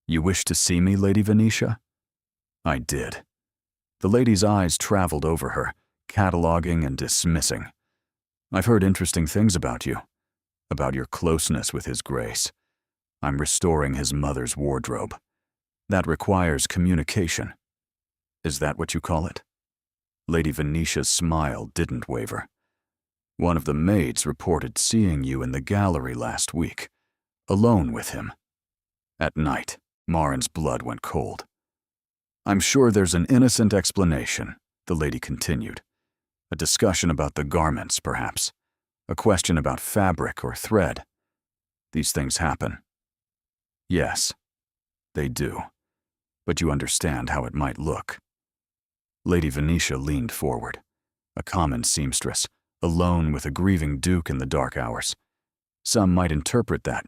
"You wish to see me, Lady Venetia?" I did. The lady's eyes traveled over her, cataloging and dismissing. "I've heard interesting things about you, about your closeness with His Grace. I'm restoring his mother's wardrobe. That requires communication. Is that what you call it?" Lady Venetia's smile didn't waver. "One of the maids reported seeing you in the gallery last week, alone with him." At night, Marin's blood went cold. "I'm sure there's an innocent explanation," the lady continued. "A discussion about the garments, perhaps. A question about fabric or thread. These things happen." "Yes, they do. But you understand how it might look." Lady Venetia leaned forward, a common seamstress, alone with a grieving duke in the dark hours. Some might interpret that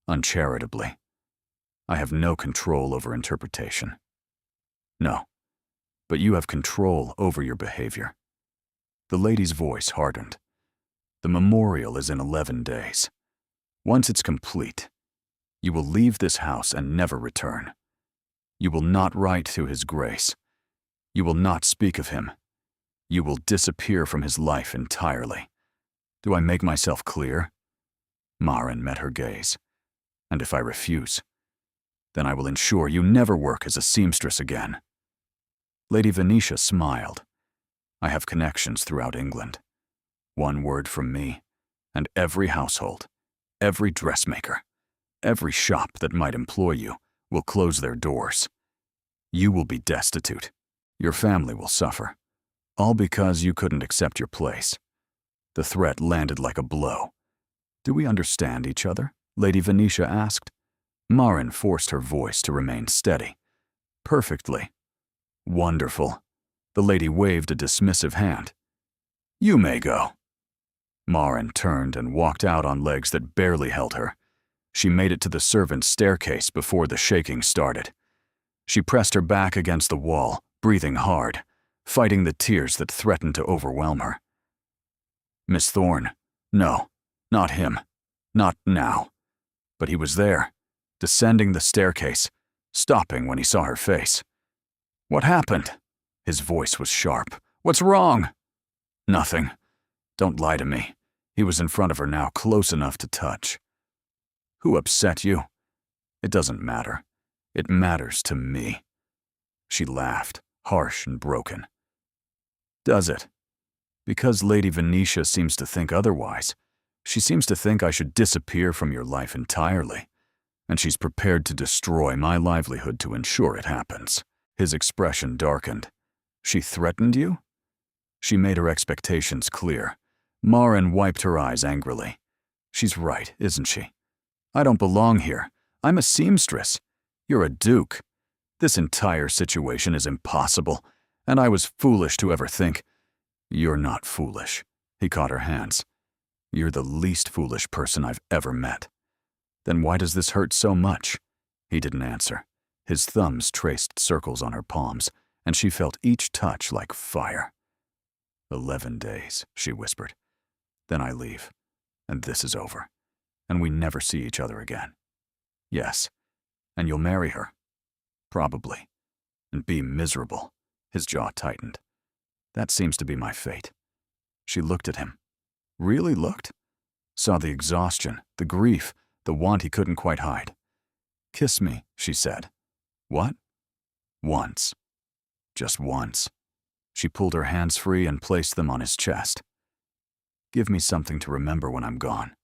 uncharitably. I have no control over interpretation. "No, but you have control over your behavior." The lady's voice hardened. "The memorial is in 11 days. Once it's complete, you will leave this house and never return. You will not write to His Grace. You will not speak of him. You will disappear from his life entirely. Do I make myself clear? Maren met her gaze. And if I refuse, then I will ensure you never work as a seamstress again. Lady Venetia smiled. I have connections throughout England. One word from me, and every household, every dressmaker, every shop that might employ you will close their doors. You will be destitute. Your family will suffer. All because you couldn't accept your place. The threat landed like a blow. Do we understand each other? Lady Venetia asked. Maren forced her voice to remain steady. Perfectly. Wonderful. The lady waved a dismissive hand. You may go. Maren turned and walked out on legs that barely held her. She made it to the servants' staircase before the shaking started. She pressed her back against the wall, breathing hard, fighting the tears that threatened to overwhelm her. Miss Thorne. No, not him. Not now. But he was there, descending the staircase, stopping when he saw her face. What happened? His voice was sharp. What's wrong? Nothing. Don't lie to me. He was in front of her now, close enough to touch. Who upset you? It doesn't matter. It matters to me. She laughed, harsh and broken. Does it? Because Lady Venetia seems to think otherwise. She seems to think I should disappear from your life entirely, and she's prepared to destroy my livelihood to ensure it happens. His expression darkened. She threatened you? She made her expectations clear. Maren wiped her eyes angrily. She's right, isn't she? I don't belong here. I'm a seamstress. You're a duke. This entire situation is impossible, and I was foolish to ever think. You're not foolish. He caught her hands. You're the least foolish person I've ever met. Then why does this hurt so much? He didn't answer. His thumbs traced circles on her palms, and she felt each touch like fire. 11 days, she whispered. Then I leave, and this is over, and we never see each other again. Yes, and you'll marry her. Probably. And be miserable. His jaw tightened. That seems to be my fate. She looked at him. Really looked? Saw the exhaustion, the grief, the want he couldn't quite hide. Kiss me, she said. What? Once. Just once. She pulled her hands free and placed them on his chest. Give me something to remember when I'm gone.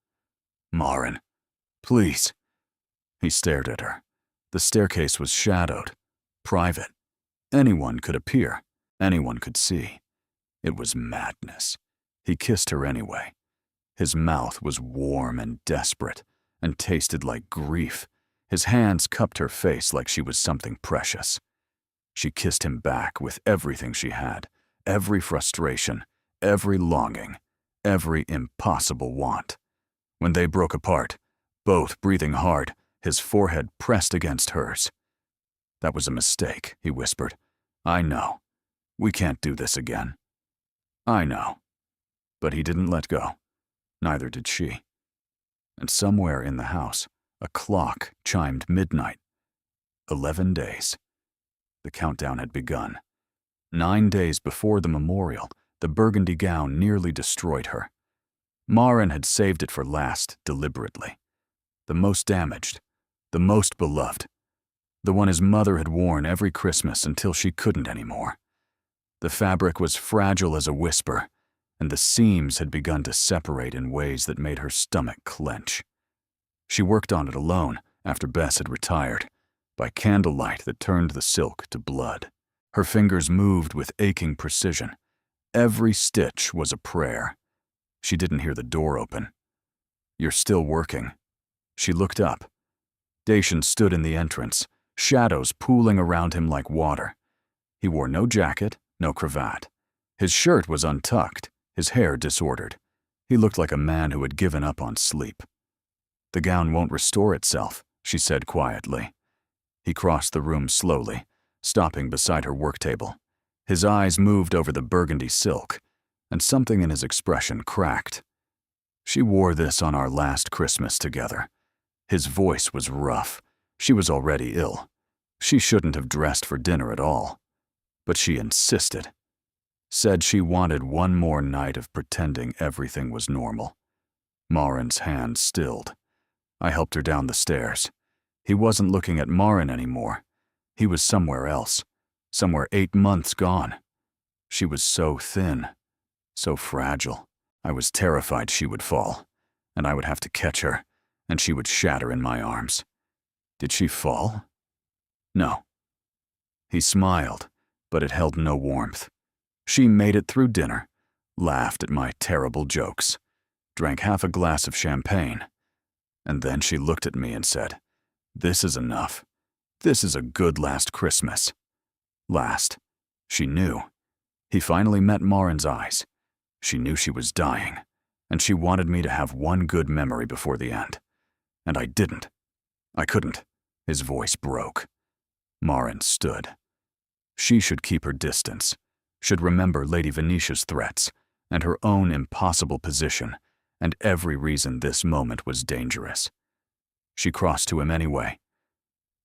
Maren, please. He stared at her. The staircase was shadowed, private. Anyone could appear. Anyone could see. It was madness. He kissed her anyway. His mouth was warm and desperate, and tasted like grief. His hands cupped her face like she was something precious. She kissed him back with everything she had, every frustration, every longing, every impossible want. When they broke apart, both breathing hard, his forehead pressed against hers. That was a mistake, he whispered. I know. We can't do this again. I know. But he didn't let go. Neither did she. And somewhere in the house, a clock chimed midnight. 11 days. The countdown had begun. 9 days before the memorial, the burgundy gown nearly destroyed her. Maren had saved it for last deliberately. The most damaged, the most beloved, the one his mother had worn every Christmas until she couldn't anymore. The fabric was fragile as a whisper, and the seams had begun to separate in ways that made her stomach clench. She worked on it alone after Bess had retired, by candlelight that turned the silk to blood. Her fingers moved with aching precision. Every stitch was a prayer. She didn't hear the door open. You're still working. She looked up. Dacian stood in the entrance, shadows pooling around him like water. He wore no jacket, no cravat. His shirt was untucked, his hair disordered. He looked like a man who had given up on sleep. The gown won't restore itself, she said quietly. He crossed the room slowly, stopping beside her work table. His eyes moved over the burgundy silk, and something in his expression cracked. She wore this on our last Christmas together. His voice was rough. She was already ill. She shouldn't have dressed for dinner at all. But she insisted. Said she wanted one more night of pretending everything was normal. Marin's hand stilled. I helped her down the stairs. He wasn't looking at Marin anymore. He was somewhere else, somewhere 8 months gone. She was so thin, so fragile. I was terrified she would fall, and I would have to catch her, and she would shatter in my arms. Did she fall? No. He smiled, but it held no warmth. She made it through dinner, laughed at my terrible jokes, drank half a glass of champagne, and then she looked at me and said, "This is enough. This is a good last Christmas." Last. She knew. He finally met Marin's eyes. She knew she was dying, and she wanted me to have one good memory before the end. And I didn't. I couldn't. His voice broke. Marin stood. She should keep her distance, should remember Lady Venetia's threats, and her own impossible position, and every reason this moment was dangerous. She crossed to him anyway.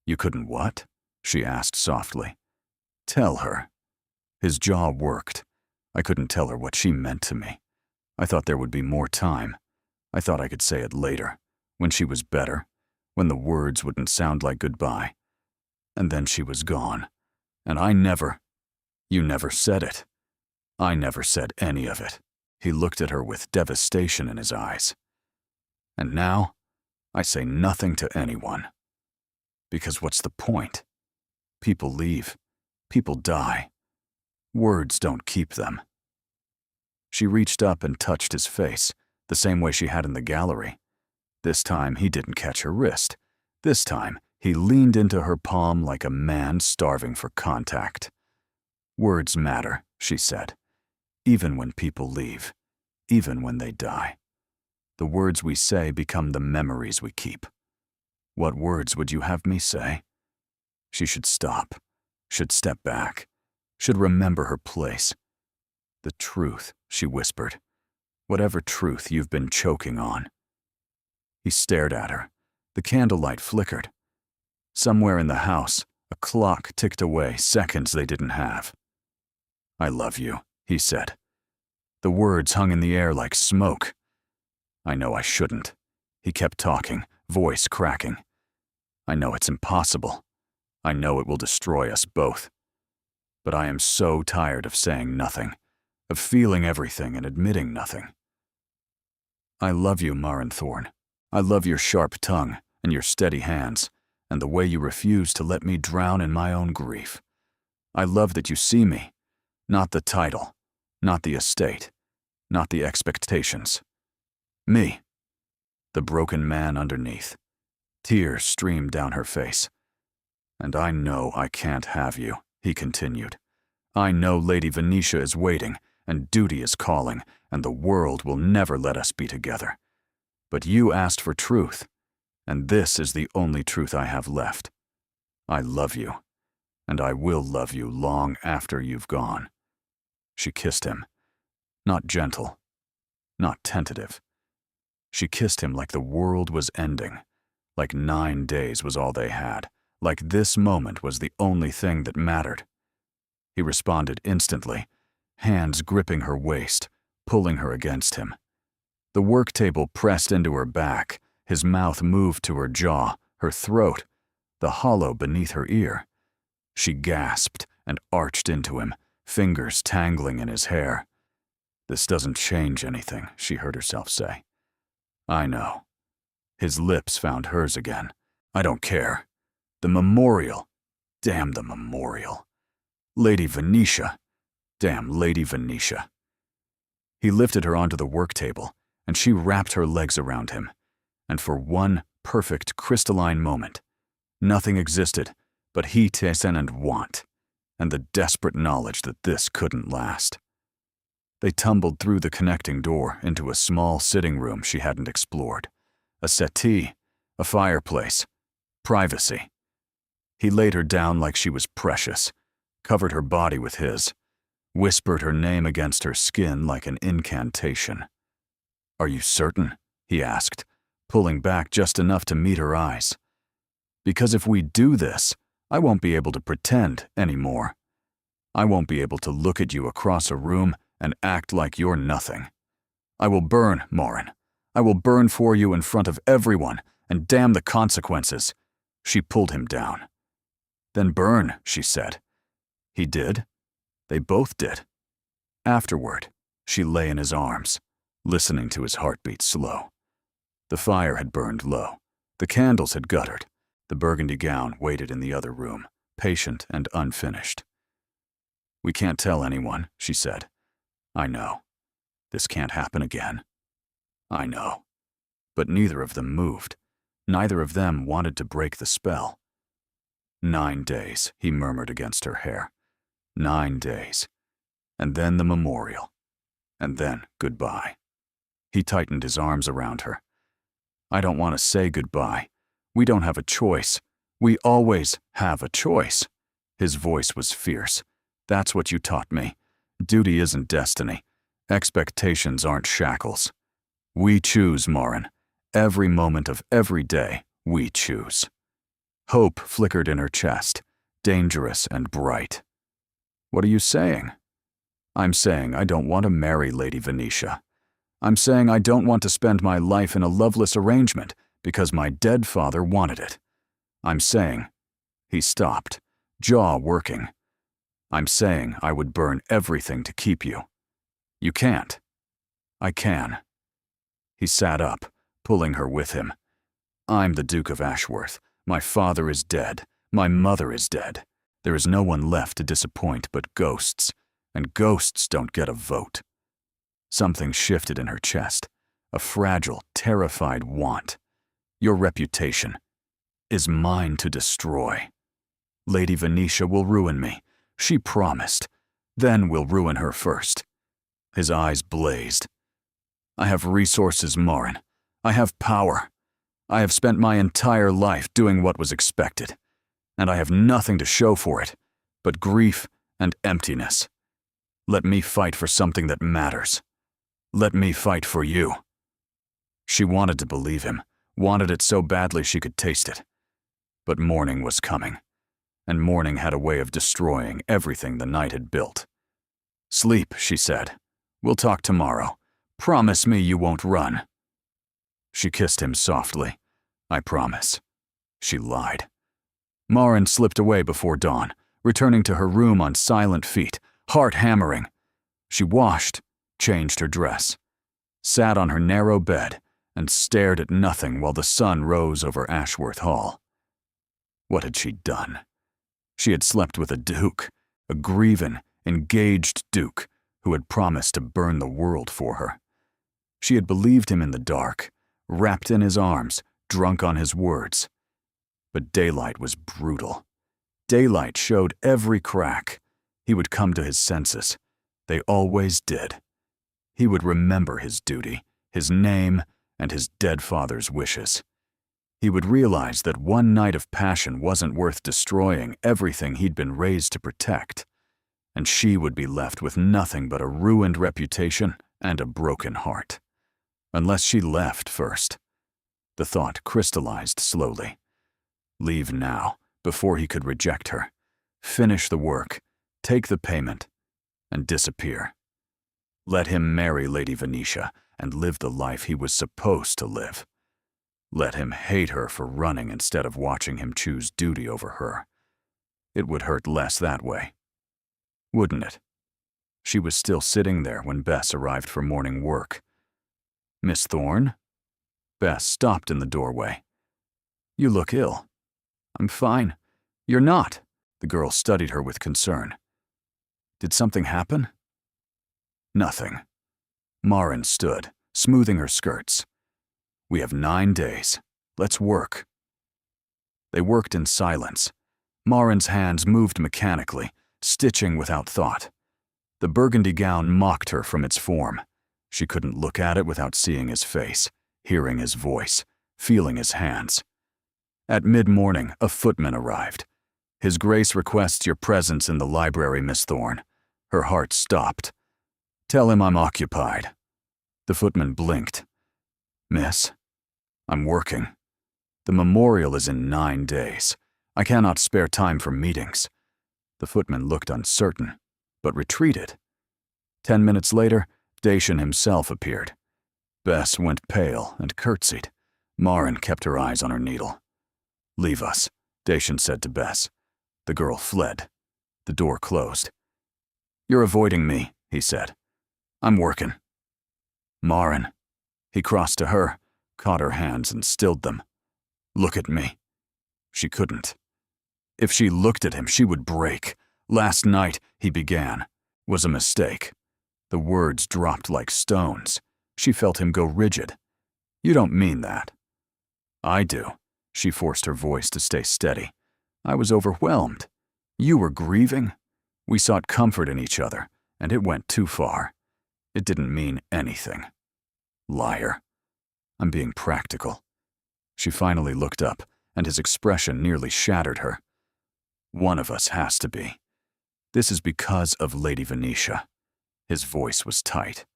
"You couldn't what?" she asked softly. "Tell her." His jaw worked. I couldn't tell her what she meant to me. I thought there would be more time. I thought I could say it later, when she was better, when the words wouldn't sound like goodbye. And then she was gone. And you never said it. I never said any of it. He looked at her with devastation in his eyes. And now, I say nothing to anyone. Because what's the point? People leave. People die. Words don't keep them. She reached up and touched his face, the same way she had in the gallery. This time, he didn't catch her wrist. This time, he leaned into her palm like a man starving for contact. "Words matter," she said, "even when people leave, even when they die. The words we say become the memories we keep. What words would you have me say?" She should stop, should step back, should remember her place. "The truth," she whispered. "Whatever truth you've been choking on." He stared at her. The candlelight flickered. Somewhere in the house, a clock ticked away seconds they didn't have. "I love you," he said. The words hung in the air like smoke. "I know I shouldn't." He kept talking, voice cracking. "I know it's impossible. I know it will destroy us both. But I am so tired of saying nothing, of feeling everything and admitting nothing. I love you, Marin Thorne. I love your sharp tongue and your steady hands, and the way you refuse to let me drown in my own grief. I love that you see me, not the title, not the estate, not the expectations. Me, the broken man underneath." Tears streamed down her face. "And I know I can't have you," he continued. "I know Lady Venetia is waiting, and duty is calling, and the world will never let us be together. But you asked for truth, and this is the only truth I have left. I love you, and I will love you long after you've gone." She kissed him. Not gentle, not tentative. She kissed him like the world was ending, like 9 days was all they had, like this moment was the only thing that mattered. He responded instantly, hands gripping her waist, pulling her against him. The work table pressed into her back, his mouth moved to her jaw, her throat, the hollow beneath her ear. She gasped and arched into him, fingers tangling in his hair. "This doesn't change anything," she heard herself say. "I know." His lips found hers again. "I don't care. The memorial. Damn the memorial. Lady Venetia. Damn Lady Venetia." He lifted her onto the work table, and she wrapped her legs around him. And for one perfect crystalline moment, nothing existed but heat and want, and the desperate knowledge that this couldn't last. They tumbled through the connecting door into a small sitting room she hadn't explored. A settee, a fireplace, privacy. He laid her down like she was precious, covered her body with his, whispered her name against her skin like an incantation. "Are you certain?" he asked, pulling back just enough to meet her eyes. "Because if we do this, I won't be able to pretend anymore." I won't be able to look at you across a room and act like you're nothing. I will burn, Morin. I will burn for you in front of everyone, and damn the consequences." She pulled him down. "Then burn," she said. He did. They both did. Afterward, she lay in his arms, listening to his heartbeat slow. The fire had burned low. The candles had guttered. The burgundy gown waited in the other room, patient and unfinished. "We can't tell anyone," she said. "I know. This can't happen again. I know." But neither of them moved. Neither of them wanted to break the spell. 9 days, he murmured against her hair. 9 days. And then the memorial. And then goodbye. He tightened his arms around her. "I don't want to say goodbye. We don't have a choice. We always have a choice." His voice was fierce. "That's what you taught me. Duty isn't destiny. Expectations aren't shackles. We choose, Morin. Every moment of every day, we choose." Hope flickered in her chest, dangerous and bright. "What are you saying?" "I'm saying I don't want to marry Lady Venetia. I'm saying I don't want to spend my life in a loveless arrangement because my dead father wanted it. I'm saying—" He stopped, jaw working. "I'm saying I would burn everything to keep you. You can't." "I can." He sat up, pulling her with him. "I'm the Duke of Ashworth. My father is dead. My mother is dead. There is no one left to disappoint but ghosts, and ghosts don't get a vote." Something shifted in her chest, a fragile, terrified want. "Your reputation is mine to destroy. Lady Venetia will ruin me. She promised. Then we'll ruin her first." His eyes blazed. "I have resources, Morin. I have power. I have spent my entire life doing what was expected, and I have nothing to show for it but grief and emptiness. Let me fight for something that matters. Let me fight for you." She wanted to believe him, wanted it so badly she could taste it. But morning was coming, and morning had a way of destroying everything the night had built. "Sleep," she said. "We'll talk tomorrow. Promise me you won't run." She kissed him softly. "I promise." She lied. Morin slipped away before dawn, returning to her room on silent feet, heart hammering. She washed, changed her dress, sat on her narrow bed, and stared at nothing while the sun rose over Ashworth Hall. What had she done? She had slept with a duke, a grieving, engaged duke who had promised to burn the world for her. She had believed him in the dark, wrapped in his arms, drunk on his words. But daylight was brutal. Daylight showed every crack. He would come to his senses. They always did. He would remember his duty, his name, and his dead father's wishes. He would realize that one night of passion wasn't worth destroying everything he'd been raised to protect, and she would be left with nothing but a ruined reputation and a broken heart. Unless she left first. The thought crystallized slowly. Leave now, before he could reject her. Finish the work, take the payment, and disappear. Let him marry Lady Venetia and live the life he was supposed to live. Let him hate her for running instead of watching him choose duty over her. It would hurt less that way. Wouldn't it? She was still sitting there when Bess arrived for morning work. "Miss Thorne?" Bess stopped in the doorway. "You look ill." "I'm fine." "You're not." The girl studied her with concern. "Did something happen?" "Nothing." Morin stood, smoothing her skirts. "We have 9 days. Let's work." They worked in silence. Morin's hands moved mechanically, stitching without thought. The burgundy gown mocked her from its form. She couldn't look at it without seeing his face, hearing his voice, feeling his hands. At mid-morning, a footman arrived. "His Grace requests your presence in the library, Miss Thorne." Her heart stopped. "Tell him I'm occupied." The footman blinked. "Miss, I'm working. The memorial is in 9 days. I cannot spare time for meetings." The footman looked uncertain, but retreated. 10 minutes later, Dacian himself appeared. Bess went pale and curtsied. Maren kept her eyes on her needle. "Leave us," Dacian said to Bess. The girl fled. The door closed. "You're avoiding me," he said. "I'm working." "Maren." He crossed to her, caught her hands and stilled them. "Look at me." She couldn't. If she looked at him, she would break. "Last night," he began, "was a mistake." The words dropped like stones. She felt him go rigid. "You don't mean that." "I do." She forced her voice to stay steady. "I was overwhelmed. You were grieving. We sought comfort in each other, and it went too far. It didn't mean anything." Liar. "I'm being practical." She finally looked up, and his expression nearly shattered her. "One of us has to be. This is because of Lady Venetia." His voice was tight.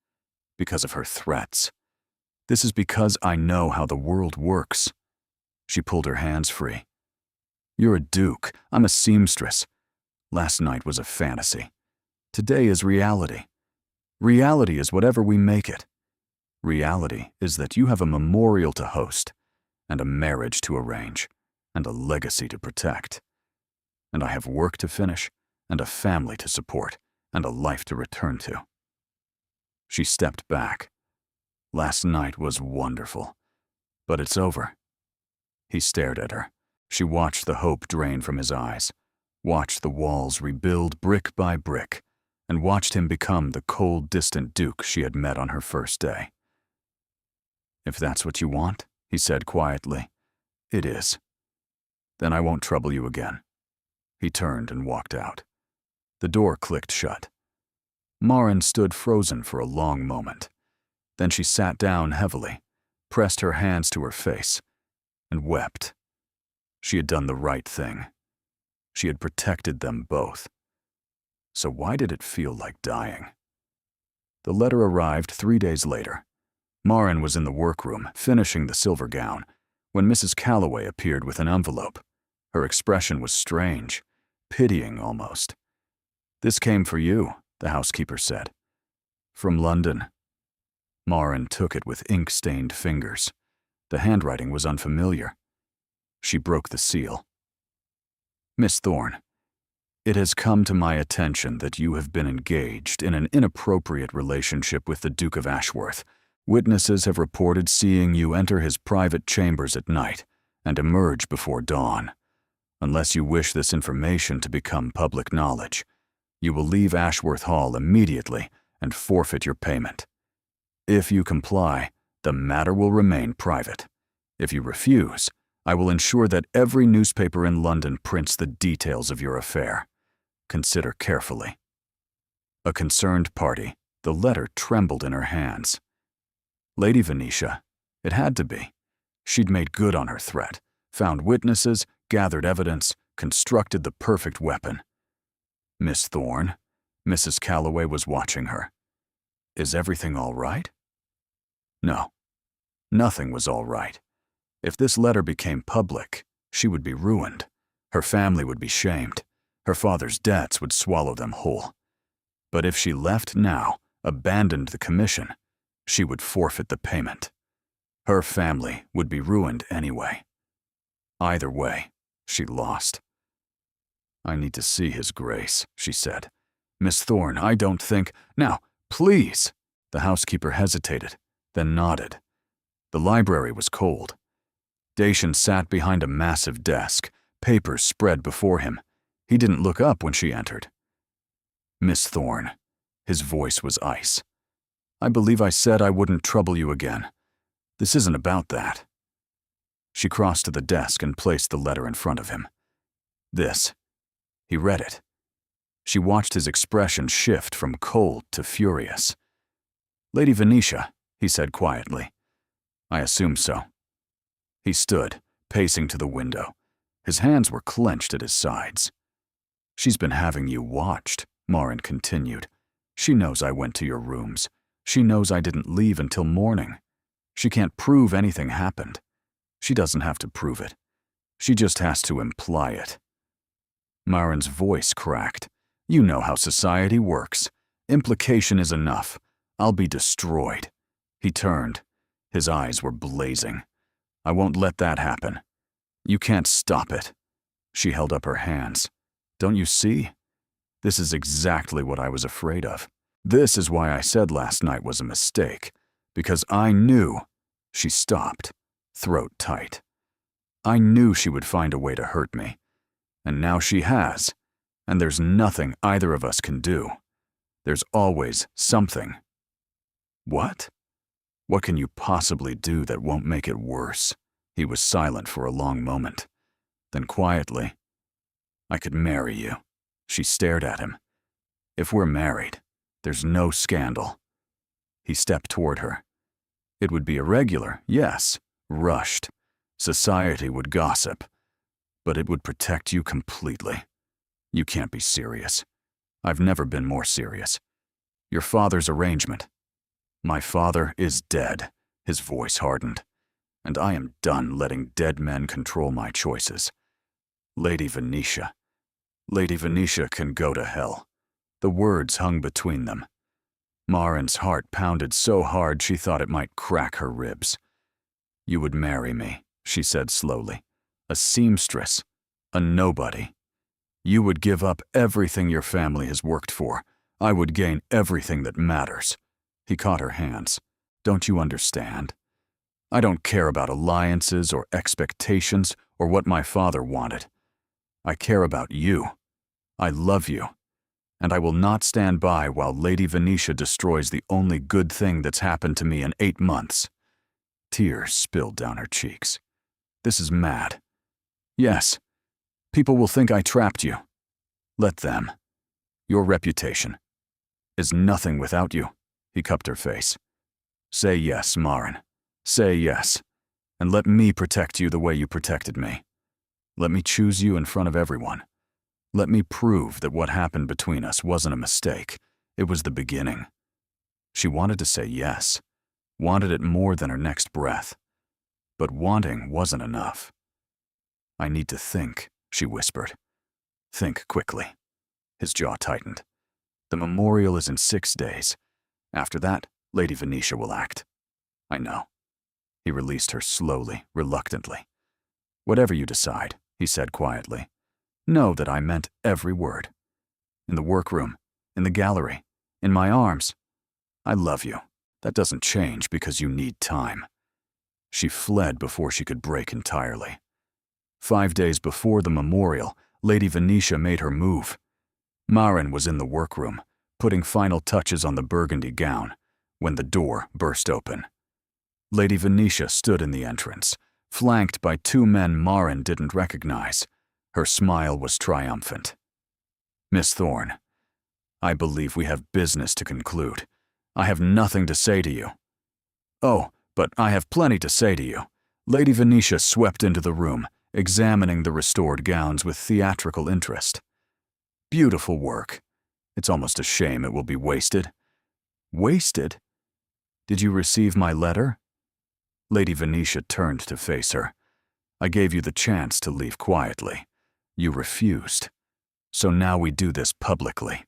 "Because of her threats. This is because I know how the world works." She pulled her hands free. "You're a duke. I'm a seamstress. Last night was a fantasy. Today is reality. Reality is whatever we make it. Reality is that you have a memorial to host, and a marriage to arrange, and a legacy to protect. And I have work to finish, and a family to support, and a life to return to." She stepped back. "Last night was wonderful, but it's over." He stared at her. She watched the hope drain from his eyes, watched the walls rebuild brick by brick, and watched him become the cold, distant duke she had met on her first day. "If that's what you want," he said quietly, "it is. Then I won't trouble you again." He turned and walked out. The door clicked shut. Maren stood frozen for a long moment. Then she sat down heavily, pressed her hands to her face, and wept. She had done the right thing. She had protected them both. So why did it feel like dying? The letter arrived 3 days later. Maren was in the workroom, finishing the silver gown, when Mrs. Calloway appeared with an envelope. Her expression was strange, pitying almost. "This came for you," the housekeeper said. "From London." Maren took it with ink-stained fingers. The handwriting was unfamiliar. She broke the seal. "Miss Thorne, it has come to my attention that you have been engaged in an inappropriate relationship with the Duke of Ashworth. Witnesses have reported seeing you enter his private chambers at night and emerge before dawn. Unless you wish this information to become public knowledge, you will leave Ashworth Hall immediately and forfeit your payment. If you comply, the matter will remain private. If you refuse, I will ensure that every newspaper in London prints the details of your affair. Consider carefully." A concerned party, the letter trembled in her hands. Lady Venetia. It had to be. She'd made good on her threat, found witnesses, gathered evidence, constructed the perfect weapon. Miss Thorne. Mrs. Calloway was watching her. Is everything all right? No. Nothing was all right. If this letter became public, she would be ruined. Her family would be shamed. Her father's debts would swallow them whole. But if she left now, abandoned the commission, she would forfeit the payment. Her family would be ruined anyway. Either way, she lost. "I need to see His Grace," she said. "Miss Thorne, I don't think— Now, please!" The housekeeper hesitated, then nodded. The library was cold. Dacian sat behind a massive desk, papers spread before him. He didn't look up when she entered. "Miss Thorne." His voice was ice. "I believe I said I wouldn't trouble you again. This isn't about that." She crossed to the desk and placed the letter in front of him. "This." He read it. She watched his expression shift from cold to furious. "Lady Venetia," he said quietly. "I assume so." He stood, pacing to the window. His hands were clenched at his sides. "She's been having you watched," Maren continued. "She knows I went to your rooms. She knows I didn't leave until morning. She can't prove anything happened. She doesn't have to prove it. She just has to imply it." Maren's voice cracked. You know how society works. Implication is enough. I'll be destroyed." He turned. His eyes were blazing. "I won't let that happen. You can't stop it." She held up her hands. "Don't you see? This is exactly what I was afraid of. This is why I said last night was a mistake. Because I knew." She stopped, throat tight. "I knew she would find a way to hurt me. And now she has. And there's nothing either of us can do. There's always something." "What? What can you possibly do that won't make it worse?" He was silent for a long moment. Then quietly, "I could marry you." She stared at him. "If we're married, there's no scandal." He stepped toward her. "It would be irregular, yes, rushed. Society would gossip. But it would protect you completely. You can't be serious. I've never been more serious. Your father's arrangement." "My father is dead." His voice hardened. "And I am done letting dead men control my choices. Lady Venetia. Lady Venetia can go to hell." The words hung between them. Marin's heart pounded so hard she thought it might crack her ribs. "You would marry me," she said slowly. "A seamstress. A nobody. You would give up everything your family has worked for. I would gain everything that matters." He caught her hands. "Don't you understand? I don't care about alliances or expectations or what my father wanted. I care about you. I love you. And I will not stand by while Lady Venetia destroys the only good thing that's happened to me in 8 months. Tears spilled down her cheeks. "This is mad. Yes, people will think I trapped you. Let them. Your reputation is nothing without you." He cupped her face. "Say yes, Marin. Say yes. And let me protect you the way you protected me. Let me choose you in front of everyone. Let me prove that what happened between us wasn't a mistake. It was the beginning." She wanted to say yes, wanted it more than her next breath. But wanting wasn't enough. "I need to think," she whispered. "Think quickly." His jaw tightened. "The memorial is in 6 days. After that, Lady Venetia will act." "I know." He released her slowly, reluctantly. "Whatever you decide," he said quietly, "know that I meant every word. In the workroom, in the gallery, in my arms. I love you. That doesn't change because you need time." She fled before she could break entirely. 5 days before the memorial, Lady Venetia made her move. Marin was in the workroom, putting final touches on the burgundy gown, when the door burst open. Lady Venetia stood in the entrance, flanked by 2 men Marin didn't recognize. Her smile was triumphant. "Miss Thorne, I believe we have business to conclude. I have nothing to say to you." "Oh, but I have plenty to say to you." Lady Venetia swept into the room, examining the restored gowns with theatrical interest. "Beautiful work. It's almost a shame it will be wasted." "Wasted? Did you receive my letter?" Lady Venetia turned to face her. "I gave you the chance to leave quietly. You refused. So now we do this publicly.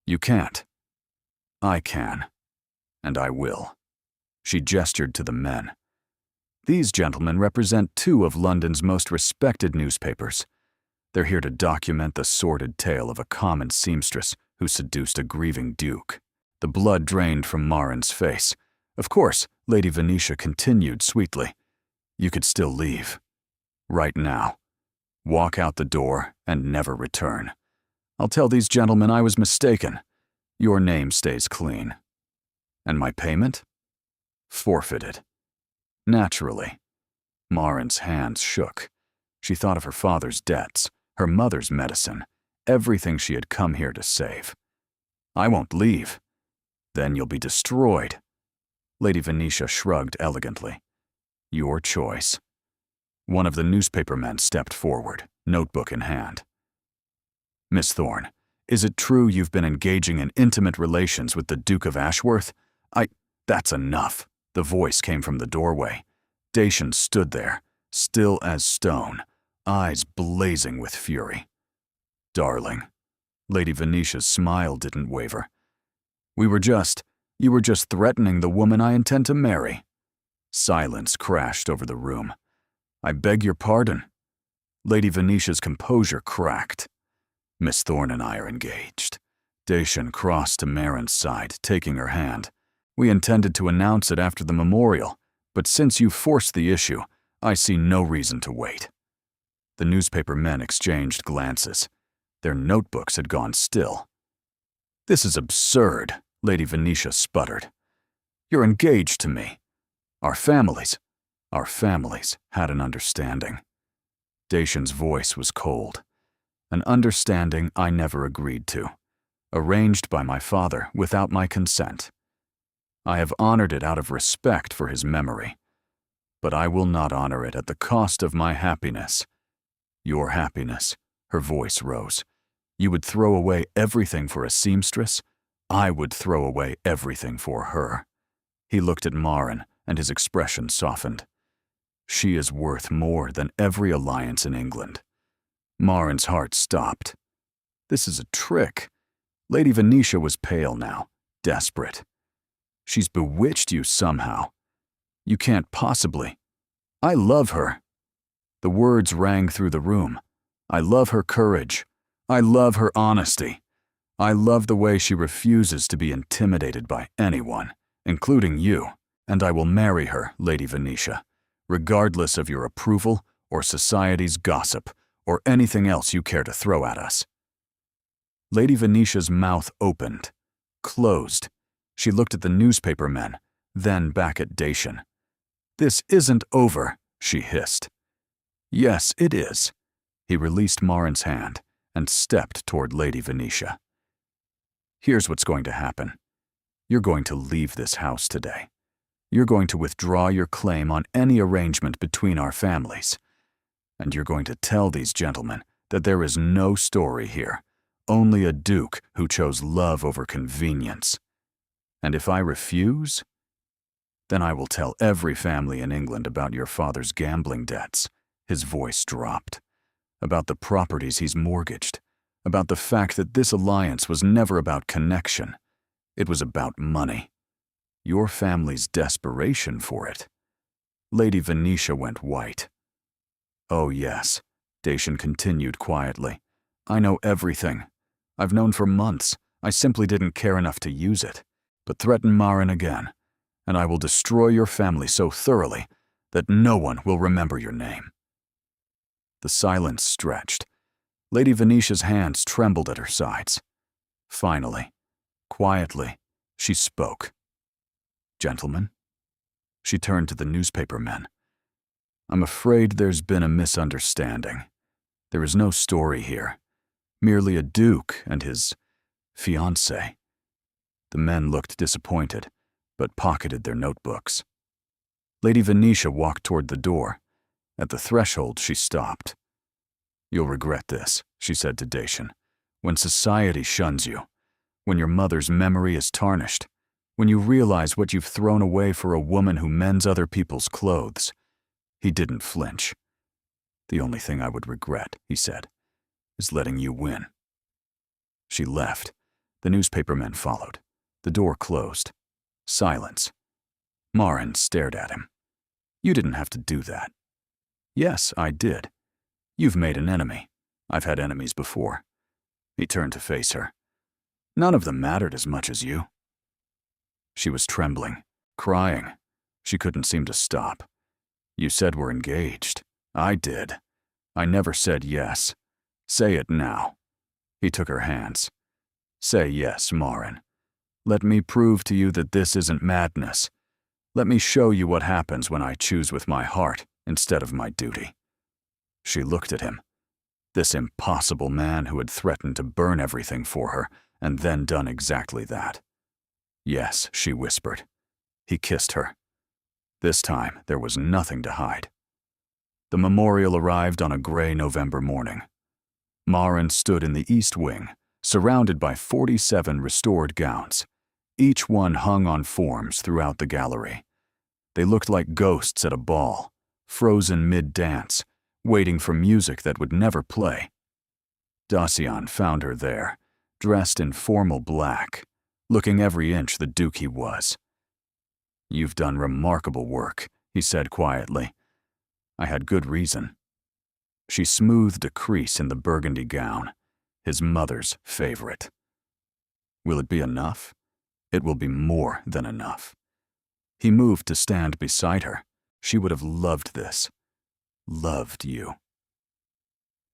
You can't. I can. And I will." She gestured to the men. "These gentlemen represent 2 of London's most respected newspapers. They're here to document the sordid tale of a common seamstress who seduced a grieving duke." The blood drained from Marin's face. "Of course," Lady Venetia continued sweetly. "You could still leave. Right now. Walk out the door and never return. I'll tell these gentlemen I was mistaken. Your name stays clean. And my payment? Forfeited." Naturally. Marin's hands shook. She thought of her father's debts, her mother's medicine, everything she had come here to save. "I won't leave." "Then you'll be destroyed." Lady Venetia shrugged elegantly. "Your choice." One of the newspaper men stepped forward, notebook in hand. "Miss Thorne, is it true you've been engaging in intimate relations with the Duke of Ashworth?" That's enough." The voice came from the doorway. Dacian stood there, still as stone, eyes blazing with fury. "Darling, Lady Venetia's smile didn't waver. You were just threatening the woman I intend to marry. Silence crashed over the room. I beg your pardon. Lady Venetia's composure cracked. Miss Thorne and I are engaged. Dacian crossed to Marin's side, taking her hand. We intended to announce it after the memorial, but since you forced the issue, I see no reason to wait. The newspaper men exchanged glances. Their notebooks had gone still. This is absurd, Lady Venetia sputtered. You're engaged to me. Our families had an understanding. Dacian's voice was cold. An understanding I never agreed to, arranged by my father without my consent. I have honored it out of respect for his memory, but I will not honor it at the cost of my happiness. Your happiness, her voice rose. You would throw away everything for a seamstress? I would throw away everything for her. He looked at Marin, and his expression softened. She is worth more than every alliance in England. Marin's heart stopped. This is a trick. Lady Venetia was pale now, desperate. She's bewitched you somehow. You can't possibly. I love her. The words rang through the room. I love her courage. I love her honesty. I love the way she refuses to be intimidated by anyone, including you, and I will marry her, Lady Venetia, regardless of your approval or society's gossip or anything else you care to throw at us. Lady Venetia's mouth opened, closed. She looked at the newspaper men, then back at Dacian. This isn't over, she hissed. Yes, it is. He released Marin's hand and stepped toward Lady Venetia. Here's what's going to happen. You're going to leave this house today. You're going to withdraw your claim on any arrangement between our families. And you're going to tell these gentlemen that there is no story here, only a duke who chose love over convenience. And if I refuse, then I will tell every family in England about your father's gambling debts. His voice dropped. About the properties he's mortgaged. About the fact that this alliance was never about connection. It was about money. Your family's desperation for it. Lady Venetia went white. Oh yes, Dacian continued quietly. I know everything. I've known for months. I simply didn't care enough to use it. But threaten Marin again, and I will destroy your family so thoroughly that no one will remember your name. The silence stretched. Lady Venetia's hands trembled at her sides. Finally, quietly, she spoke. Gentlemen, she turned to the newspaper men. I'm afraid there's been a misunderstanding. There is no story here, merely a duke and his fiancée. The men looked disappointed, but pocketed their notebooks. Lady Venetia walked toward the door. At the threshold, she stopped. You'll regret this, she said to Dacian, when society shuns you, when your mother's memory is tarnished, when you realize what you've thrown away for a woman who mends other people's clothes. He didn't flinch. The only thing I would regret, he said, is letting you win. She left. The newspaper men followed. The door closed. Silence. Marin stared at him. You didn't have to do that. Yes, I did. You've made an enemy. I've had enemies before. He turned to face her. None of them mattered as much as you. She was trembling, crying. She couldn't seem to stop. You said we're engaged. I did. I never said yes. Say it now. He took her hands. Say yes, Marin. Let me prove to you that this isn't madness. Let me show you what happens when I choose with my heart instead of my duty. She looked at him. This impossible man who had threatened to burn everything for her and then done exactly that. Yes, she whispered. He kissed her. This time, there was nothing to hide. The memorial arrived on a gray November morning. Marin stood in the east wing, surrounded by 47 restored gowns. Each one hung on forms throughout the gallery. They looked like ghosts at a ball, frozen mid-dance, waiting for music that would never play. Dacian found her there, dressed in formal black, looking every inch the Duke he was. "You've done remarkable work," he said quietly. "I had good reason." She smoothed a crease in the burgundy gown, his mother's favorite. "Will it be enough?" "It will be more than enough." He moved to stand beside her. She would have loved this. Loved you.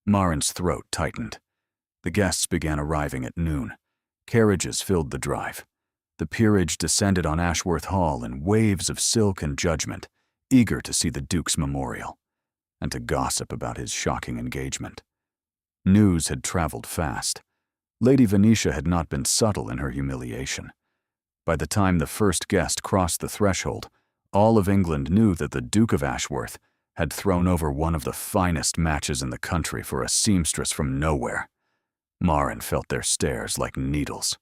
Marin's throat tightened. The guests began arriving at noon. Carriages filled the drive. The peerage descended on Ashworth Hall in waves of silk and judgment, eager to see the Duke's memorial, and to gossip about his shocking engagement. News had traveled fast. Lady Venetia had not been subtle in her humiliation. By the time the first guest crossed the threshold, all of England knew that the Duke of Ashworth had thrown over one of the finest matches in the country for a seamstress from nowhere. Marin felt their stares like needles.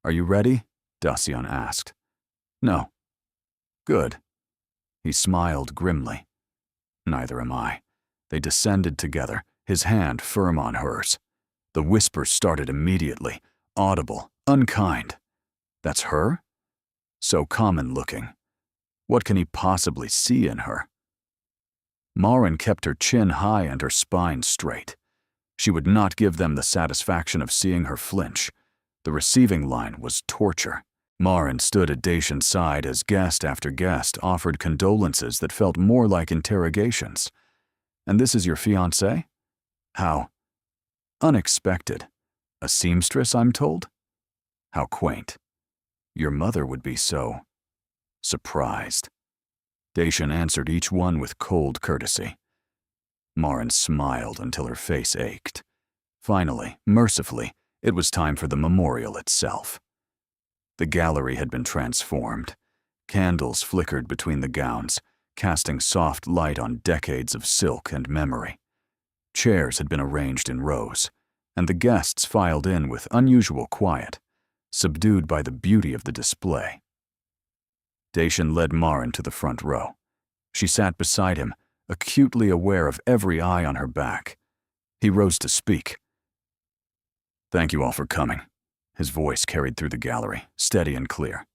"Are you ready?" Dacian asked. "No." "Good." He smiled grimly. "Neither am I." They descended together, his hand firm on hers. The whispers started immediately, audible, unkind. "That's her? So common-looking. What can he possibly see in her?" Marin kept her chin high and her spine straight. She would not give them the satisfaction of seeing her flinch. The receiving line was torture. Marin stood at Dacian's side as guest after guest offered condolences that felt more like interrogations. "And this is your fiancé? How unexpected. A seamstress, I'm told? How quaint. Your mother would be so surprised." Dacian answered each one with cold courtesy. Marin smiled until her face ached. Finally, mercifully, it was time for the memorial itself. The gallery had been transformed. Candles flickered between the gowns, casting soft light on decades of silk and memory. Chairs had been arranged in rows, and the guests filed in with unusual quiet, subdued by the beauty of the display. Dacian led Marin to the front row. She sat beside him, acutely aware of every eye on her back. He rose to speak. "Thank you all for coming." His voice carried through the gallery, steady and clear.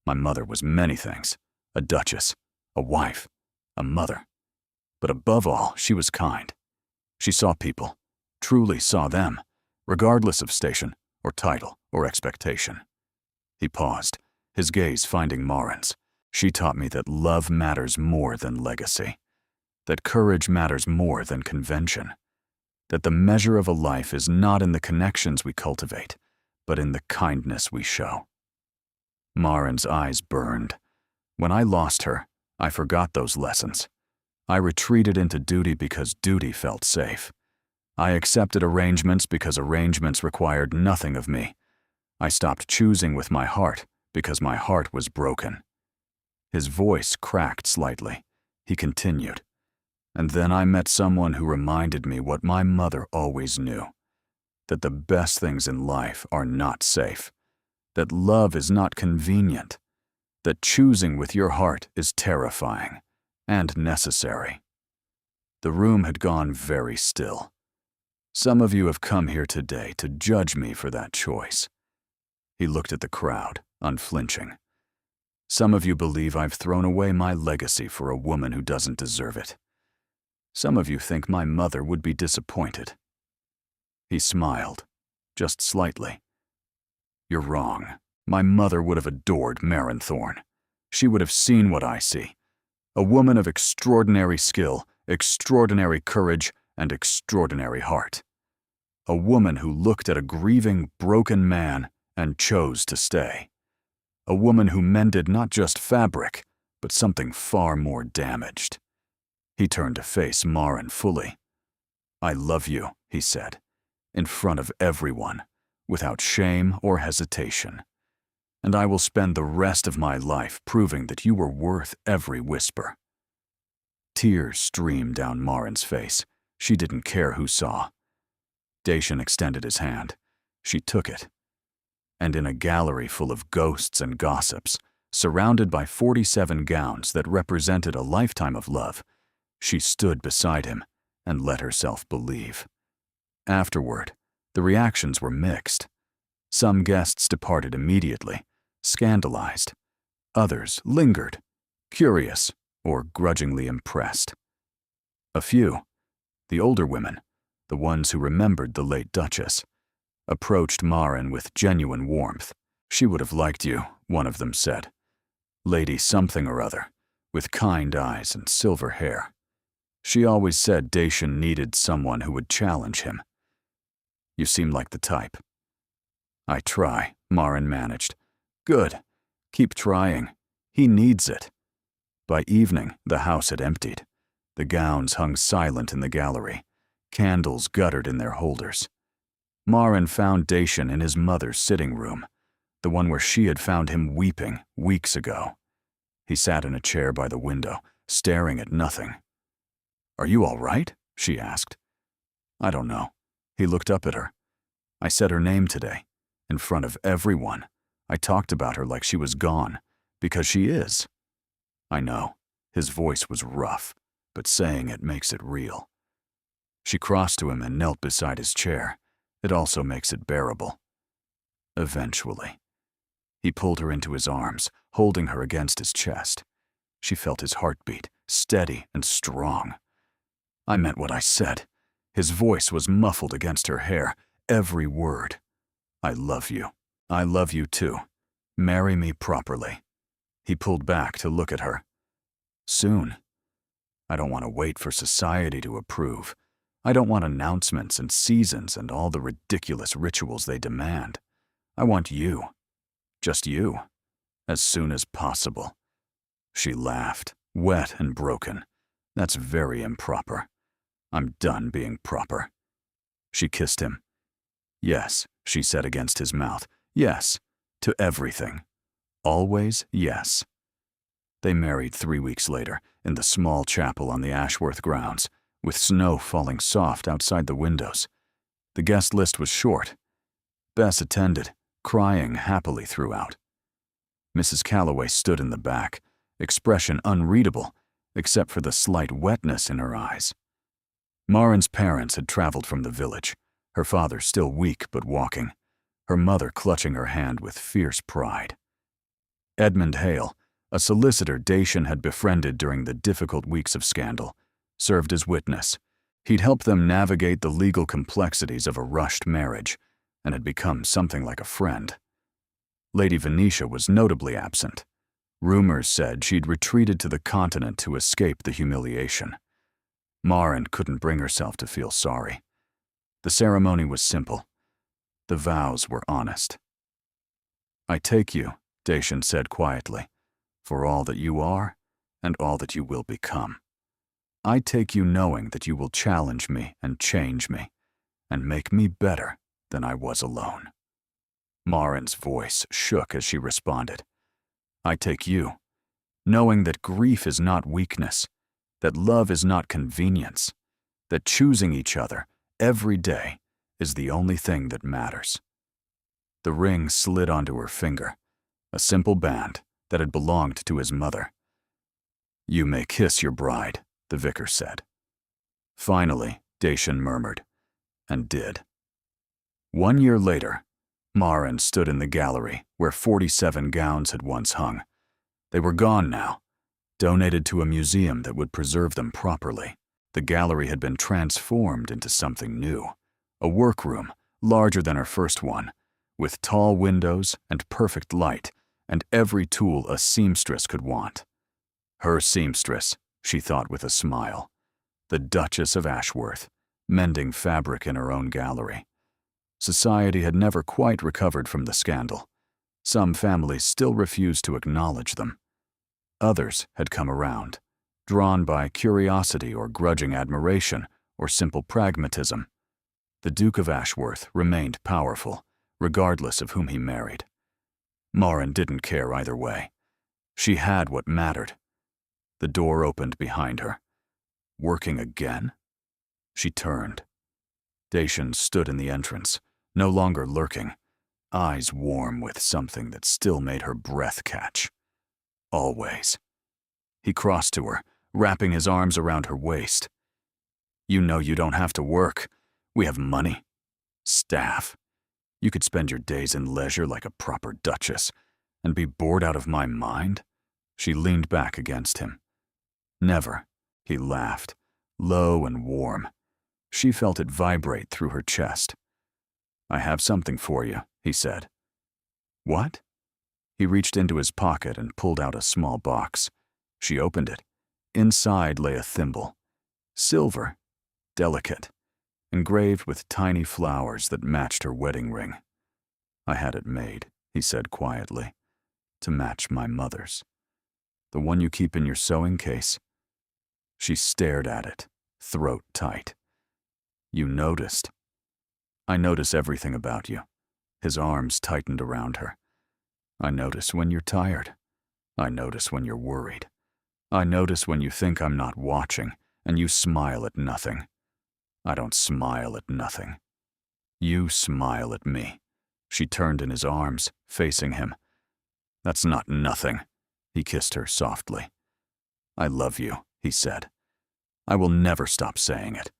"My mother was many things. A duchess, a wife, a mother. But above all, she was kind. She saw people, truly saw them, regardless of station or title or expectation." He paused, his gaze finding Marin's. "She taught me that love matters more than legacy, that courage matters more than convention, that the measure of a life is not in the connections we cultivate, but in the kindness we show." Marin's eyes burned. "When I lost her, I forgot those lessons. I retreated into duty because duty felt safe. I accepted arrangements because arrangements required nothing of me. I stopped choosing with my heart because my heart was broken." His voice cracked slightly. He continued, "And then I met someone who reminded me what my mother always knew, that the best things in life are not safe, that love is not convenient, that choosing with your heart is terrifying and necessary." The room had gone very still. "Some of you have come here today to judge me for that choice." He looked at the crowd, unflinching. "Some of you believe I've thrown away my legacy for a woman who doesn't deserve it. Some of you think my mother would be disappointed." He smiled, just slightly. "You're wrong. My mother would have adored Marin Thorne. She would have seen what I see. A woman of extraordinary skill, extraordinary courage, and extraordinary heart. A woman who looked at a grieving, broken man and chose to stay. A woman who mended not just fabric, but something far more damaged." He turned to face Marin fully. "I love you," he said, "in front of everyone, without shame or hesitation. And I will spend the rest of my life proving that you were worth every whisper." Tears streamed down Marin's face. She didn't care who saw. Dacian extended his hand. She took it. And in a gallery full of ghosts and gossips, surrounded by 47 gowns that represented a lifetime of love, she stood beside him and let herself believe. Afterward, The reactions were mixed. Some guests departed immediately, scandalized. Others lingered, curious or grudgingly impressed. A few, the older women, the ones who remembered the late Duchess, approached Marin with genuine warmth. "She would have liked you," one of them said. "Lady something or other, with kind eyes and silver hair. She always said Dacian needed someone who would challenge him. You seem like the type." "I try," Marin managed. "Good. Keep trying. He needs it." By evening, the house had emptied. The gowns hung silent in the gallery, candles guttered in their holders. Marin found Dacian in his mother's sitting room, the one where she had found him weeping weeks ago. He sat in a chair by the window, staring at nothing. "Are you all right?" she asked. "I don't know." He looked up at her. "I said her name today, in front of everyone. I talked about her like she was gone, because she is." "I know." His voice was rough, but saying it makes it real. She crossed to him and knelt beside his chair. It also makes it bearable. Eventually. He pulled her into his arms, holding her against his chest. She felt his heartbeat, steady and strong. "I meant what I said." His voice was muffled against her hair, every word. "I love you. I love you too. Marry me properly." He pulled back to look at her. "Soon. I don't want to wait for society to approve. I don't want announcements and seasons and all the ridiculous rituals they demand. I want you. Just you. As soon as possible." She laughed, wet and broken. "That's very improper. I'm done being proper." She kissed him. "Yes," she said against his mouth. "Yes, to everything. Always yes." They married 3 weeks later in the small chapel on the Ashworth grounds, with snow falling soft outside the windows. The guest list was short. Bess attended, crying happily throughout. Mrs. Calloway stood in the back, expression unreadable, except for the slight wetness in her eyes. Marin's parents had traveled from the village, her father still weak but walking, her mother clutching her hand with fierce pride. Edmund Hale, a solicitor Dacian had befriended during the difficult weeks of scandal, served as witness. He'd helped them navigate the legal complexities of a rushed marriage and had become something like a friend. Lady Venetia was notably absent. Rumors said she'd retreated to the continent to escape the humiliation. Marin couldn't bring herself to feel sorry. The ceremony was simple. The vows were honest. "I take you," Dacian said quietly, "for all that you are and all that you will become. I take you knowing that you will challenge me and change me and make me better than I was alone." Marin's voice shook as she responded. "I take you, knowing that grief is not weakness, that love is not convenience, that choosing each other every day is the only thing that matters." The ring slid onto her finger, a simple band that had belonged to his mother. "You may kiss your bride," the vicar said. "Finally," Dacian murmured, and did. 1 year later, Marin stood in the gallery where 47 gowns had once hung. They were gone now, donated to a museum that would preserve them properly. The gallery had been transformed into something new, a workroom larger than her first one, with tall windows and perfect light and every tool a seamstress could want. Her seamstress, she thought with a smile. The Duchess of Ashworth, mending fabric in her own gallery. Society had never quite recovered from the scandal. Some families still refused to acknowledge them. Others had come around, drawn by curiosity or grudging admiration or simple pragmatism. The Duke of Ashworth remained powerful, regardless of whom he married. Marin didn't care either way. She had what mattered. The door opened behind her. Working again? She turned. Dacian stood in the entrance, no longer lurking, eyes warm with something that still made her breath catch. Always. He crossed to her, wrapping his arms around her waist. "You know you don't have to work. We have money. Staff. You could spend your days in leisure like a proper duchess and be bored out of my mind? She leaned back against him. Never, he laughed, low and warm. She felt it vibrate through her chest. I have something for you, he said. What? He reached into his pocket and pulled out a small box. She opened it. Inside lay a thimble. Silver, delicate, engraved with tiny flowers that matched her wedding ring. I had it made, he said quietly, to match my mother's. The one you keep in your sewing case. She stared at it, throat tight. You noticed. I notice everything about you. His arms tightened around her. I notice when you're tired. I notice when you're worried. I notice when you think I'm not watching, and you smile at nothing. I don't smile at nothing. You smile at me. She turned in his arms, facing him. That's not nothing. He kissed her softly. I love you, he said. I will never stop saying it.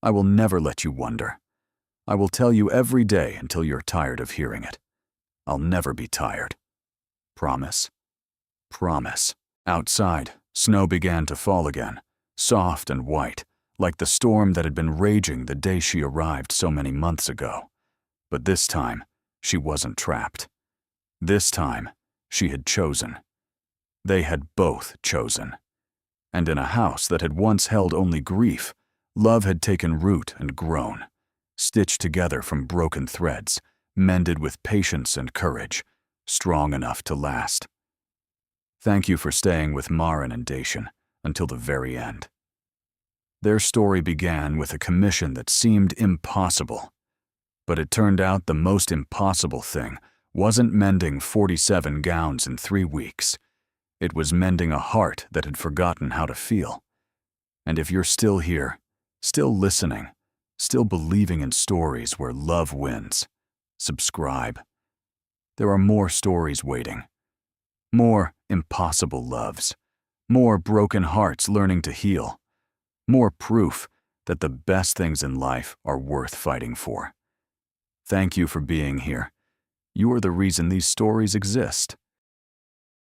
I will never let you wonder. I will tell you every day until you're tired of hearing it. I'll never be tired. Promise? Promise. Outside, snow began to fall again, soft and white, like the storm that had been raging the day she arrived so many months ago. But this time, she wasn't trapped. This time, she had chosen. They had both chosen. And in a house that had once held only grief, love had taken root and grown, stitched together from broken threads, mended with patience and courage, strong enough to last. Thank you for staying with Maren and Dacian until the very end. Their story began with a commission that seemed impossible. But it turned out the most impossible thing wasn't mending 47 gowns in 3 weeks. It was mending a heart that had forgotten how to feel. And if you're still here, still listening, still believing in stories where love wins, subscribe. There are more stories waiting. More impossible loves. More broken hearts learning to heal. More proof that the best things in life are worth fighting for. Thank you for being here. You are the reason these stories exist.